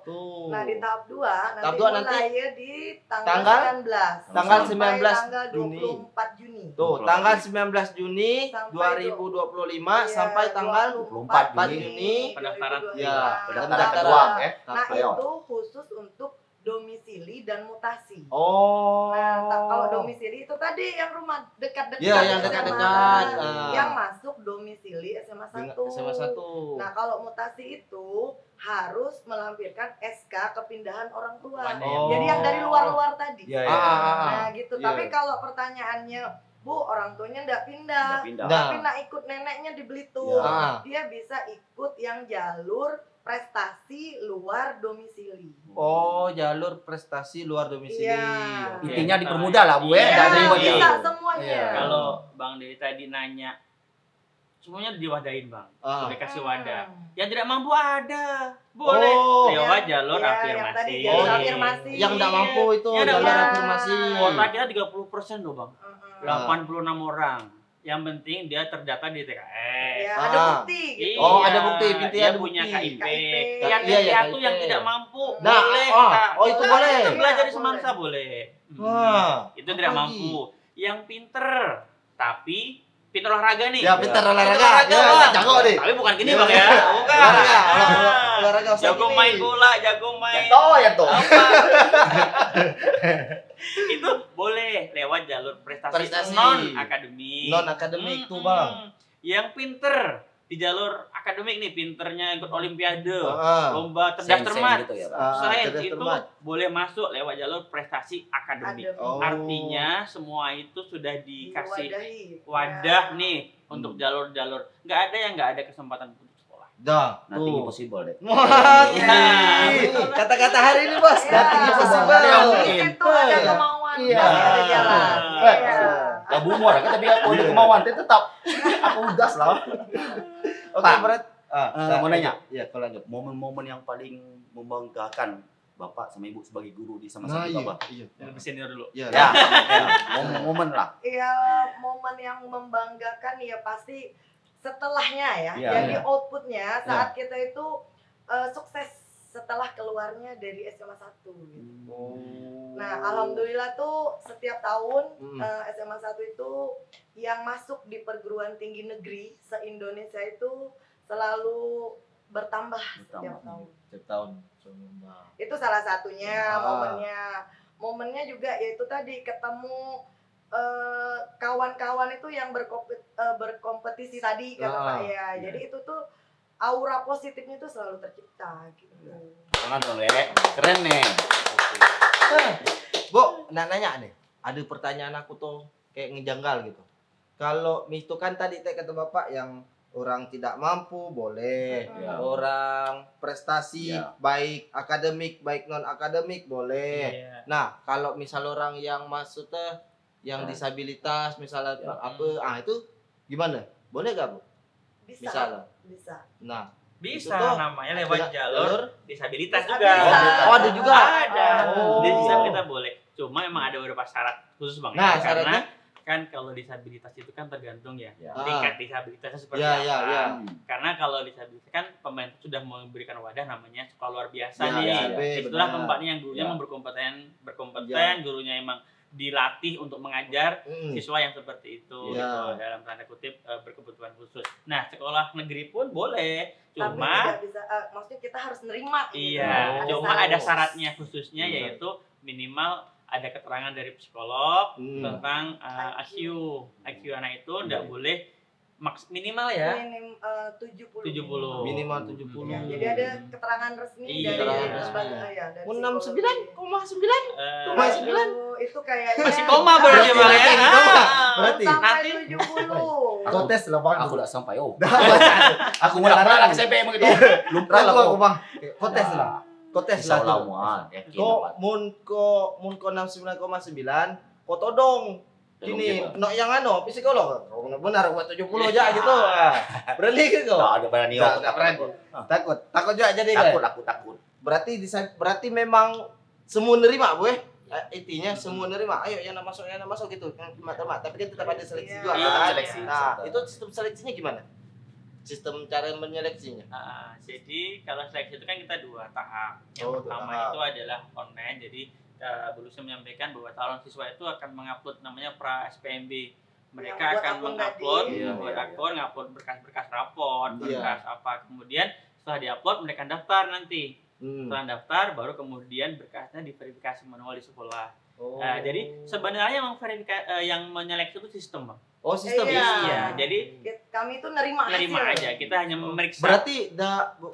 tuh. Nah, di tahap 2 Tahap nanti dua nanti mulai di tanggal? tanggal 19. Tanggal Sampai 19 tanggal Juni. 24 Juni. Tuh, tanggal 19 Juni Sampai 2025 Iya, sampai tanggal 24 Juni. Pendaftaran. 2025. Ya, Pendaftaran pendaftaran. doang ya. Nah, Ayo. itu khusus untuk domisili dan mutasi. Oh. Nah, kalau domisili itu tadi yang rumah dekat-dekat. Iya, yang SMA. dekat-dekat. Yang masuk domisili SMA 1. SMA 1. Nah, kalau mutasi itu harus melampirkan SK kepindahan orang tua. Oh. Jadi yang dari luar-luar tadi. Iya, iya. Nah, gitu. Iya. Tapi kalau pertanyaannya, Bu, orang tuanya enggak pindah, Pindah. Nah. tapi nak ikut neneknya di Belitung. Iya. Dia bisa ikut yang jalur prestasi luar domisili. Oh, jalur prestasi luar domisili. Iya. Oke. Intinya dipermudah lah, Bu ya. Iya, Nggak ada yang iya. bisa begini. semuanya. Iya. Kalau Bang Dedi tadi nanya, semuanya diwadahin, Bang. Ah. Dikasih wadah. Yang tidak mampu ada. Boleh Oh. lewat jalur Iya, yang afirmasi. tadi jalur jalur afirmasi. Yang tidak mampu itu Iya, jalur iya. afirmasi. Kuota kita 30% loh, Bang. Heeh. 86 orang. Yang penting dia terdata di TKS. Ya, ada Ah. bukti gitu. Oh, ada bukti, pintu dia ada punya bukti. KIP. KIP. Yang Iya, iya, piatu KIP. yang tidak mampu Nah, boleh oh, kita. oh, itu boleh. Kita belajar di Iya, Semansa boleh. boleh. Wah, Itu tidak apalagi? mampu. Yang pinter tapi pinter olahraga nih. Ya, pintar Pinter olahraga. Ya, Bang. jago deh. Tapi bukan gini, Iya. Bang ya. Bukan. Olahraga, Ah. olahraga usah Jago gini. main bola, jago main. Ya toh. Apa? Itu boleh lewat jalur prestasi, Prestasi. non akademik. Non akademik tuh, Bang. Yang pinter di jalur akademik nih, pinternya ikut olimpiade, Heeh. lomba cerdas Sen-sen cermat. gitu ya, Pak. Sains cerdas itu cermat. boleh masuk lewat jalur prestasi akademik. Ada Oh. Artinya semua itu sudah dikasih diwadahi. wadah Ya. nih untuk jalur-jalur. Nggak ada yang nggak ada kesempatan untuk sekolah. Dah, Nanti tuh. possible deh. Wah, Iya. kata-kata hari ini, Bos. Iya. Nothing impossible. Ada yang Di mungkin. situ ada kemauan, Iya. pasti ada jalan. Iya. Iya. Ya bumur kan tapi aku ada kemauan tetap aku gas lah. Oke, Pak. berat. Mau nanya? Iya, kau lanjut. Momen-momen yang paling membanggakan Bapak sama Ibu sebagai guru di sama Nah, satu iya. Bapak. Iya. Yang lebih senior dulu. Iya. Ya, momen-momen lah. Iya, momen yang membanggakan ya pasti setelahnya ya. Iya, Jadi iya. outputnya saat kita itu sukses setelah keluarnya dari SMA 1 gitu. Oh. Nah, alhamdulillah tuh setiap tahun Hmm. SMA 1 itu yang masuk di perguruan tinggi negeri se-Indonesia itu selalu bertambah setiap tahun. Setiap tahun. Coba. Itu salah satunya Ah. momennya juga yaitu tadi ketemu kawan-kawan itu yang berkompetisi tadi kata Ah, saya. iya. Jadi itu tuh aura positifnya tuh selalu tercipta gitu. Tangan dong, Le. Keren nih. Bu, nanya nih. Ada pertanyaan aku tuh kayak ngejanggal gitu. Kalau itu kan tadi kata Bapak yang orang tidak mampu boleh, Iya. orang prestasi Iya. baik akademik baik non akademik boleh. Iya. Nah, kalau misal orang yang maksudnya yang Ya. disabilitas misalnya Ya. apa, itu gimana? Boleh gak, Bu? Bisa. Bisa lah. Bisa. Nah, Bisa Itu tuh namanya lewat jalur disabilitas juga. Disabilitas. Oh, ada juga? Ada. Oh. Di disabilitas boleh. Cuma emang ada beberapa syarat khusus Bang. Nah, ya. Karena syaratnya? kan kalau disabilitas itu kan tergantung ya Ya. tingkat disabilitasnya seperti Ya, apa. ya, ya. Karena kalau disabilitas kan pemerintah sudah memberikan wadah namanya sekolah luar biasa Ya, nih. ya, Itulah benar. tempatnya yang gurunya Ya. memang berkompeten, Ya. gurunya emang dilatih untuk mengajar siswa yang seperti itu Ya. gitu, dalam tanda kutip berkebutuhan khusus. Nah, sekolah negeri pun boleh, Tapi cuma tidak bisa, maksudnya kita harus nerima. gitu. iya, cuma syarat. ada syaratnya khususnya Iya. yaitu minimal ada keterangan dari psikolog Hmm. tentang IQ anak itu tidak boleh minimal ya Minim 70. 70. Minimal 70. Ya, jadi ada keterangan resmi Iya, dari keterangan lembaga resmi. ya, dari 69,9. Eh, Masih bilang? Itu kayaknya masih koma berarti Bang ya. Berarti koma. Ah. Berarti. sampai Nanti 70. Kau tes lah bang. Aku udah sampai oh. Aku Aku mulai anak SMP emang gitu. Lupa Ragu lah aku aku. bang. Kau tes lah. Kau tes lah. Insya Allah tuh. muat. Yakin Kau dapat. mun ko 69,9. Kau todong. Gini, Tolong no yang psikolog. Kau benar buat 70 aja gitu. Ah, berani ke kau? Nggak ada berani Nggak, aku nggak takut. berani. Takut juga jadi Takut kan? aku takut. Berarti memang semua nerima, Bu. Intinya semua nerima. Ayo yang nak masuk gitu. Teman-teman, tapi kan tetap ada seleksi Iya. juga Iya, kan? seleksi. Nah, itu sistem seleksinya gimana? Sistem cara menyeleksinya. Jadi kalau seleksi itu kan kita 2 tahap. Yang Oh, 2 pertama tahap. itu adalah online. Jadi Bu Lucy menyampaikan bahwa calon siswa itu akan mengupload namanya pra SPMB. Mereka Yang buat akan akun mengupload, tadi. Iya, buat iya, akun, ngupload berkas-berkas rapor, Iya. berkas apa. Kemudian setelah diupload mereka daftar nanti. Hmm. Setelah daftar baru kemudian berkasnya diverifikasi manual di sekolah. Oh. Jadi sebenarnya yang menyeleksi itu sistem, Bang. Oh, sistem Iya. Iya, jadi Kami itu nerima nerima hasil. aja. Kita hanya memeriksa. Berarti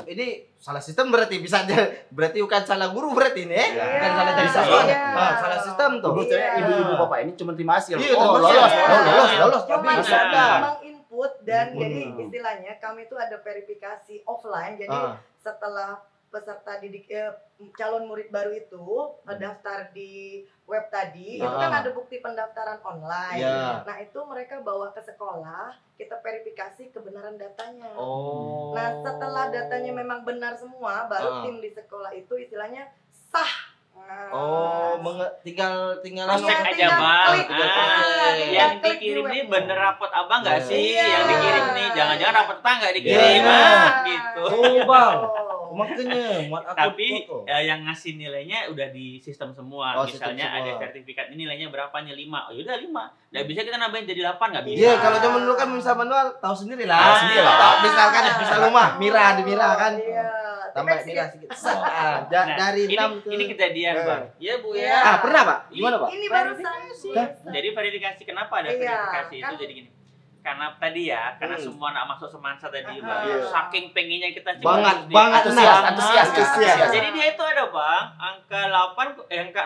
ini salah sistem berarti bisa berarti bukan salah guru berarti ini Iya. bukan salah dari Iya. siswanya. Iya. Salah sistem tuh. Ibu Iya. ibu bapak ini cuma terima hasil. Iya, Oh, terima lolos. kasih. Lolos. Lolos. Cuma Tapi Bisa. ada. menginput dan Hmm. jadi istilahnya kami itu ada verifikasi offline. Jadi setelah peserta didik calon murid baru itu daftar di web tadi, itu kan ada bukti pendaftaran online. Iya. Nah, itu mereka bawa ke sekolah, kita verifikasi kebenaran datanya. Oh. Nah, setelah datanya memang benar semua, baru tim di sekolah itu istilahnya sah. Nah, Oh, tinggal Cross check Iya, aja, tinggal Bang. klik. Iya. Yang Klik di dikirim nih webnya. bener rapot abang nggak Iya. sih? Iya. Yang dikirim nih, jangan-jangan rapot tetangga dikirim, Iya. gitu. Oh, Bang. Oh. Makanya muat aku Tapi foto. yang ngasih nilainya udah di sistem semua. Oh, sistem Misalnya semua. ada sertifikat ini nilainya berapa nih 5. Oh yaudah 5. Nggak bisa kita nambahin jadi 8, nggak bisa. Iya, kalau zaman dulu kan bisa manual, tahu sendiri lah. Tahu sendiri lah. Misalkan misal rumah, Mira di Mira kan. Iya. Tambah Tapi Mira sedikit. Set. Nah, Dari 6 ke ini kejadian, Eh. Bang. Iya, Bu Iya. ya. pernah, Pak? Gimana, Pak? Ini barusan. Jadi verifikasi kenapa ada Iya, verifikasi itu kan- jadi gini. Karena tadi ya, karena Hmm. semua nak masuk semansa tadi, Iya. Bang. Saking pengennya kita coba Banget, SD. banget Antusias. Jadi dia itu ada, Bang, angka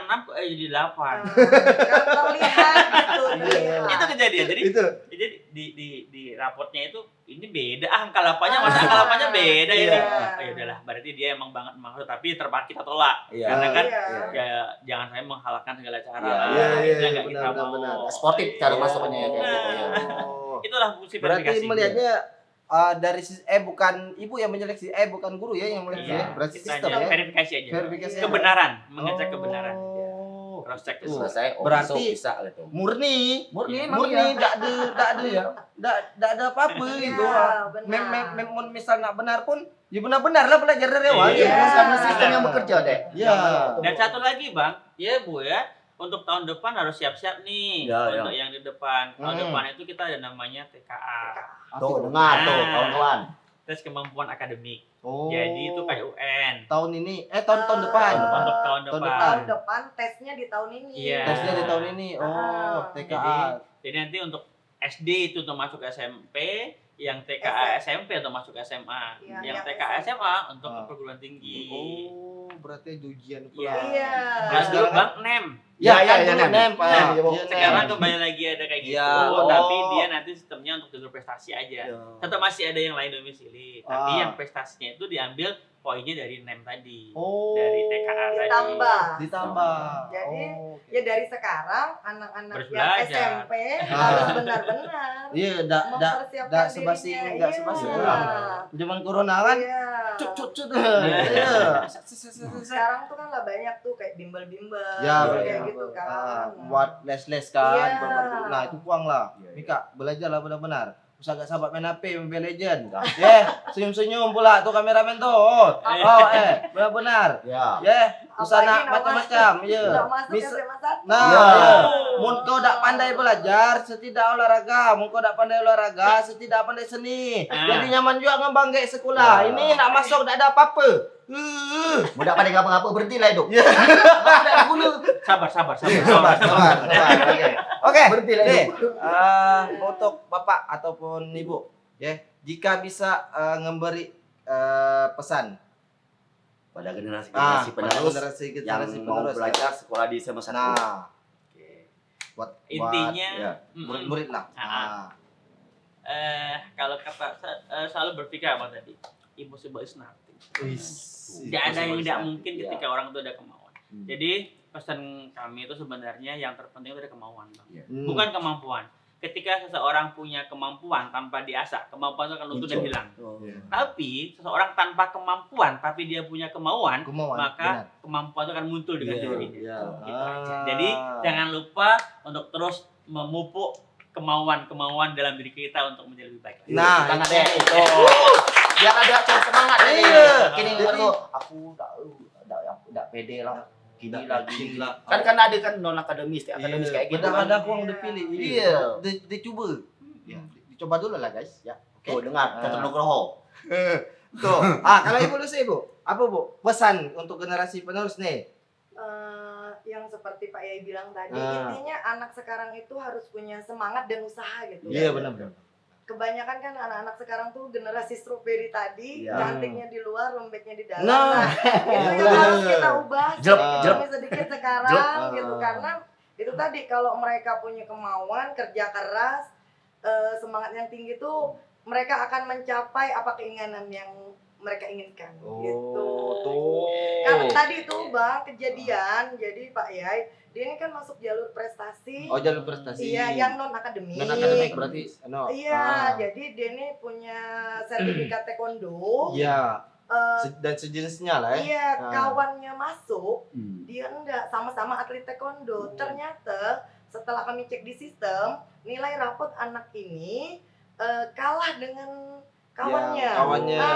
6 kok jadi 8. Kan terlihat gitu. Iya. Itu kejadian. Jadi Itu. di raportnya itu ini beda angka 8-nya masa angka 8-nya beda Iya. ini. Oh ya udahlah, berarti dia emang banget maksud tapi terpaksa kita tolak. Iya. Karena kan Iya. ya jangan sampai menghalalkan segala cara. Iya, lah. iya, Itu iya, yang nggak kita benar, mau. benar. Sportif cara Iya. masuknya kayak gitu ya. Oh. Itulah fungsi Berarti verifikasi. melihatnya dari bukan ibu yang menyeleksi, bukan guru ya yang menyeleksi. Iya, Ya. Berarti kita sistem hanya ya. verifikasi aja. Verifikasi. Kebenaran, mengecek kebenaran. Oh. Cross check Terus itu. selesai. Oh, Berarti- masuk, bisa gitu. Murni, Murni emang murni, iya. enggak ada ya. Enggak ada apa-apa Iya, gitu. benar. Memang misal nak benar pun, ya benar-benar lah belajar dari awal. Iya. Ya, Karena sistem yang bekerja deh. Iya. Dan satu lagi, Bang, ya Bu ya, untuk tahun depan harus siap-siap nih Ya, untuk yang di depan. Tahun Hmm. depan itu kita ada namanya TKA, Tuh, dengar tuh Nah. kawan-kawan. tes kemampuan akademik. Oh. Jadi itu kayak UN. tahun ini, tahun depan. Untuk tahun Tahun depan. depan. Tahun depan tesnya di tahun ini. Iya. Tesnya di tahun ini. Oh, TKA. Jadi nanti untuk SD itu untuk masuk SMP, yang TKA SMP untuk masuk SMA, Iya, yang yang TKA SMA untuk Ah. perguruan tinggi. Oh, berarti ada ujian Iya. pula. Iya. Terus dulu Bang NEM. Ya, Ya, kan ya, dulu Nem. Nem, Pak. Nah, Iya, Sekarang Nem. kembali lagi ada kayak gitu, Iya. tapi Oh. dia nanti sistemnya untuk jalur prestasi aja. Iya. Tetap masih ada yang lain domisili, tapi Ah. yang prestasinya itu diambil poinnya dari NEM tadi. Oh. Dari TKA tadi. Ditambah. Ditambah. Jadi, Oh, Ya dari sekarang anak-anak Harus yang belajar. SMP harus benar-benar Iya, mempersiapkan dak sebasi dirinya. enggak Iya. sebasi orang. Zaman corona kan. Iya. Cut. Iya. Sekarang tuh kan lah banyak tuh kayak bimbel-bimbel Ya, kayak gitu kan. buat les-les kan. Iya. Nah, itu uang lah. Iya, iya. Mika, belajarlah benar-benar. Usah gak sahabat main HP, Mobile Legend. Senyum-senyum pula tuh kameramen tuh. Benar-benar. Ya. Usah Apalagi nak nak macam-macam. Udah masuk Mis- SMA 1. Nah, Iya. mun kau tak pandai belajar, setidak olahraga. Mun kau tak pandai olahraga, setidak pandai seni. Jadi nyaman juga ngembanggai sekolah. Ya. Ini nak masuk tak ada apa-apa. Mudah pada apa-apa berhentilah hidup. Ya. Ada guna. Sabar. Sabar. Oke. Berhentilah Nih, hidup. untuk bapak ataupun ibu, ya, jika bisa memberi pesan Pada generasi penerus yang mau penerus, belajar sekolah di SMA 1. nah, buat Intinya, ya, murid-murid lah. Ah. Kalau kata selalu berpikir apa tadi? Impossible is nothing. Tidak ada yang tidak mungkin ketika orang itu ada kemauan. Jadi pesan kami itu sebenarnya yang terpenting itu ada kemauan, Bang. Bukan kemampuan. Ketika seseorang punya kemampuan tanpa diasah, kemampuan itu akan luntur dan hilang. Tapi seseorang tanpa kemampuan tapi dia punya kemauan, maka kemampuan itu akan muncul dengan sendirinya. Gitu aja. Jadi jangan lupa untuk terus memupuk kemauan-kemauan dalam diri kita untuk menjadi lebih baik. Nah, Jangan itu. ada itu. Biar ada cari semangat. Iya. Kini Jadi- aku enggak pede lah. Gini Gini lah. lah. Kan ada kan non akademis kayak gitu. Ada uang dipilih. Iya. Dicoba. Ya, dicoba dulu lah guys. Ya. Tuh dengar kata Nugroho. Tuh. Kalau ibu lu sih ibu, apa bu? Pesan untuk generasi penerus nih. Yang seperti Pak Yai bilang tadi, intinya anak sekarang itu harus punya semangat dan usaha gitu. Iya benar-benar. Kebanyakan kan anak-anak sekarang tuh generasi strawberry tadi, Iya. cantiknya di luar, lembeknya di dalam. Nah, Itu yang benar. harus kita ubah Jelek, sedikit sekarang Jelek. gitu, karena itu tadi kalau mereka punya kemauan, kerja keras, semangat yang tinggi tuh mereka akan mencapai apa keinginan yang mereka inginkan gitu. Tuh. Karena tadi itu Bang kejadian, jadi Pak Yai dia ini kan masuk jalur prestasi. Oh, jalur prestasi. Iya, yang non akademik. Non akademik berarti Iya, jadi dia ini punya sertifikat taekwondo. Iya. Dan sejenisnya lah ya. Iya, kawannya masuk, Hmm. dia enggak sama-sama atlet taekwondo. Ternyata setelah kami cek di sistem, nilai rapot anak ini kalah dengan kawannya. Ya, kawannya.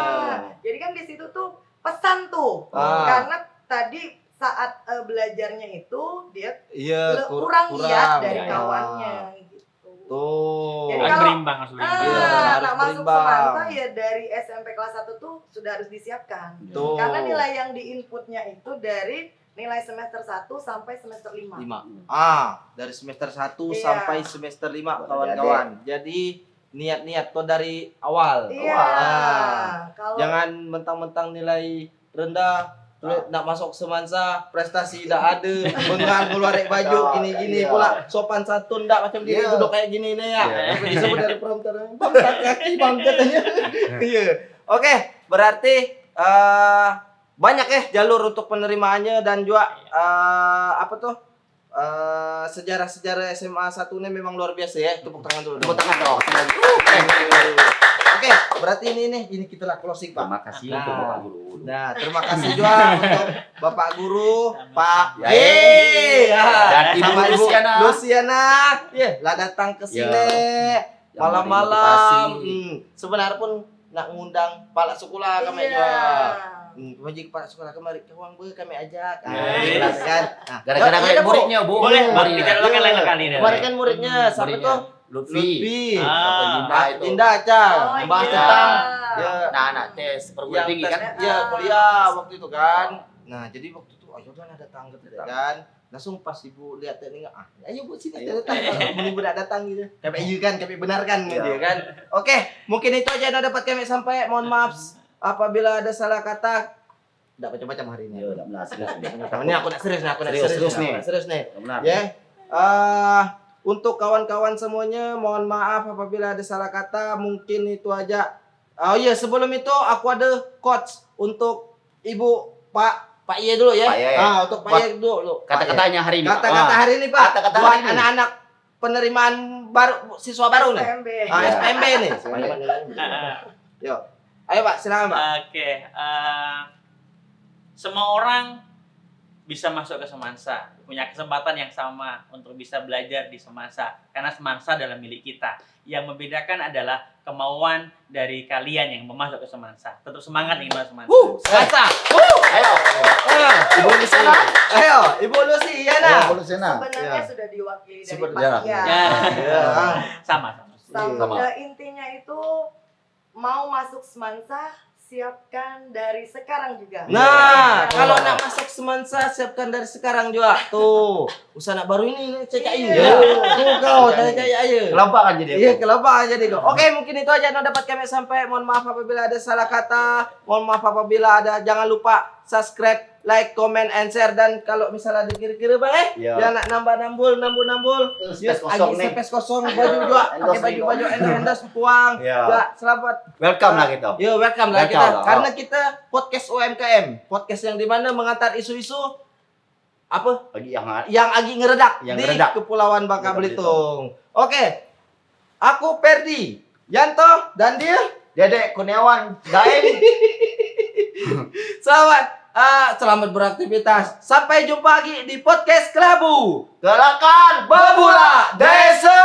Jadi kan di situ tuh pesan tuh, karena tadi saat belajarnya itu dia Iya, kurang giat dari ya. kawannya gitu. Tuh. Jadi Harus kalau- berimbang, harus berimbang. Iya, harus nak masuk berimbang. semansa ya dari SMP kelas 1 tuh sudah harus disiapkan. Tuh. Karena nilai yang diinputnya itu dari nilai semester 1 sampai semester 5. 5. Dari semester 1 Iya. sampai semester 5 kawan-kawan. Jadi niat-niat tuh dari awal. Iya. Kalau Jangan mentang-mentang nilai rendah nak masuk semansa, prestasi tidak ada, bengang ngeluarin baju gini-gini Iya. pula sopan santun ndak macam diri Iya. duduk kayak gini nih ya. Iya. Tapi disebut dari prompter bangsat kaki bang katanya. Iya. Oke, berarti banyak jalur untuk penerimaannya dan juga apa tuh? Sejarah-sejarah SMA 1 ini memang luar biasa ya. Tepuk tangan dulu. Tepuk tangan dong. Oke, berarti ini kita lah closing Pak. Terima kasih Nah. untuk Bapak Guru. Nah, terima kasih juga untuk Bapak Guru, Pak Yai. Dan Ibu sama Luciana. Luciana. Lah datang ke sini Yang malam-malam. motivasi. Sebenarnya pun nak ngundang kepala sekolah kami iya. juga. Kemaji kepala sekolah kemari kawan gue kami ajak. Yes. Kan. Nah, Gara-gara iya, kayak Bu. muridnya, Bu. Boleh, Bang, Muridnya. kita doakan lain kali. Kemarin kan muridnya siapa Muridnya. tuh? Lutfi. Lutfi. Dinda itu. Dinda Aca. Oh, Membahas iya. tentang ya Nah, anak tes perguruan tinggi kan. ya kuliah waktu itu kan. Nah, jadi waktu itu ayo kan datang gitu kan. Langsung pas ibu lihat ini ayo Bu sini datang. Kalau ibu nak datang gitu. KPI kan, KPI benarkan gitu kan. Oke, mungkin itu aja yang dapat kami sampai. Mohon maaf apabila ada salah kata. Enggak macam-macam hari ini. Iya, udah benar serius. Ini aku nak serius nih, aku nak Serius nih. Serius nih. Benar. Ya. Untuk kawan-kawan semuanya, mohon maaf apabila ada salah kata. Mungkin itu aja. Oh iya, sebelum itu aku ada quotes untuk Ibu, Pak, Pak Ye dulu ya. Pak Ye. Untuk Pak Ye dulu. Kata-katanya hari ini. Kata-kata hari ini Pak. Kata-kata Buat hari ini. anak-anak penerimaan baru siswa baru nih. SPMB. SPMB nih. Yuk. Ayo Pak, silakan Pak. Oke, semua orang bisa masuk ke Semansa, punya kesempatan yang sama untuk bisa belajar di Semansa, karena Semansa adalah milik kita. Yang membedakan adalah kemauan dari kalian yang mau masuk ke Semansa. Tetap semangat ingin masuk Semansa. Semansa. Ayo. Ibu Luciana. Ayo, Ibu Luciana. Sebenarnya sudah diwakili dari Pak Ya. Ian. Ya. Sama. Sama. Intinya itu mau masuk Semansa, siapkan dari sekarang juga. Nah, kalau nak masuk Semansa, siapkan dari sekarang juga. Tuh, usaha nak baru ini CKI. Iya. Tuh kau, CKI aja. Kelompakan jadi. Iya, kelapa jadi kok. Oke, mungkin itu aja yang dapat kami sampai. Mohon maaf apabila ada salah kata. Mohon maaf apabila ada. Jangan lupa subscribe, like, comment, and share. Dan kalau misalnya ada kira-kira bang Iya. yang nak nambul. Space kosong nih. Space kosong, baju juga. Pakai baju endorse puang. Iya. Ya, selamat. Welcome lah gitu. Yo, welcome lah Welcome kita. lah. Karena kita podcast UMKM, podcast yang dimana mengantar isu-isu apa Bagi yang yang lagi ngeredak Yang di ngeredak. Kepulauan Bangka Bangka Belitung. Oke, aku Perdi Yanto dan dia Dedek Kurniawan Daeng. selamat beraktivitas. Sampai jumpa lagi di podcast Kelabu Gerakan Bebula Desa.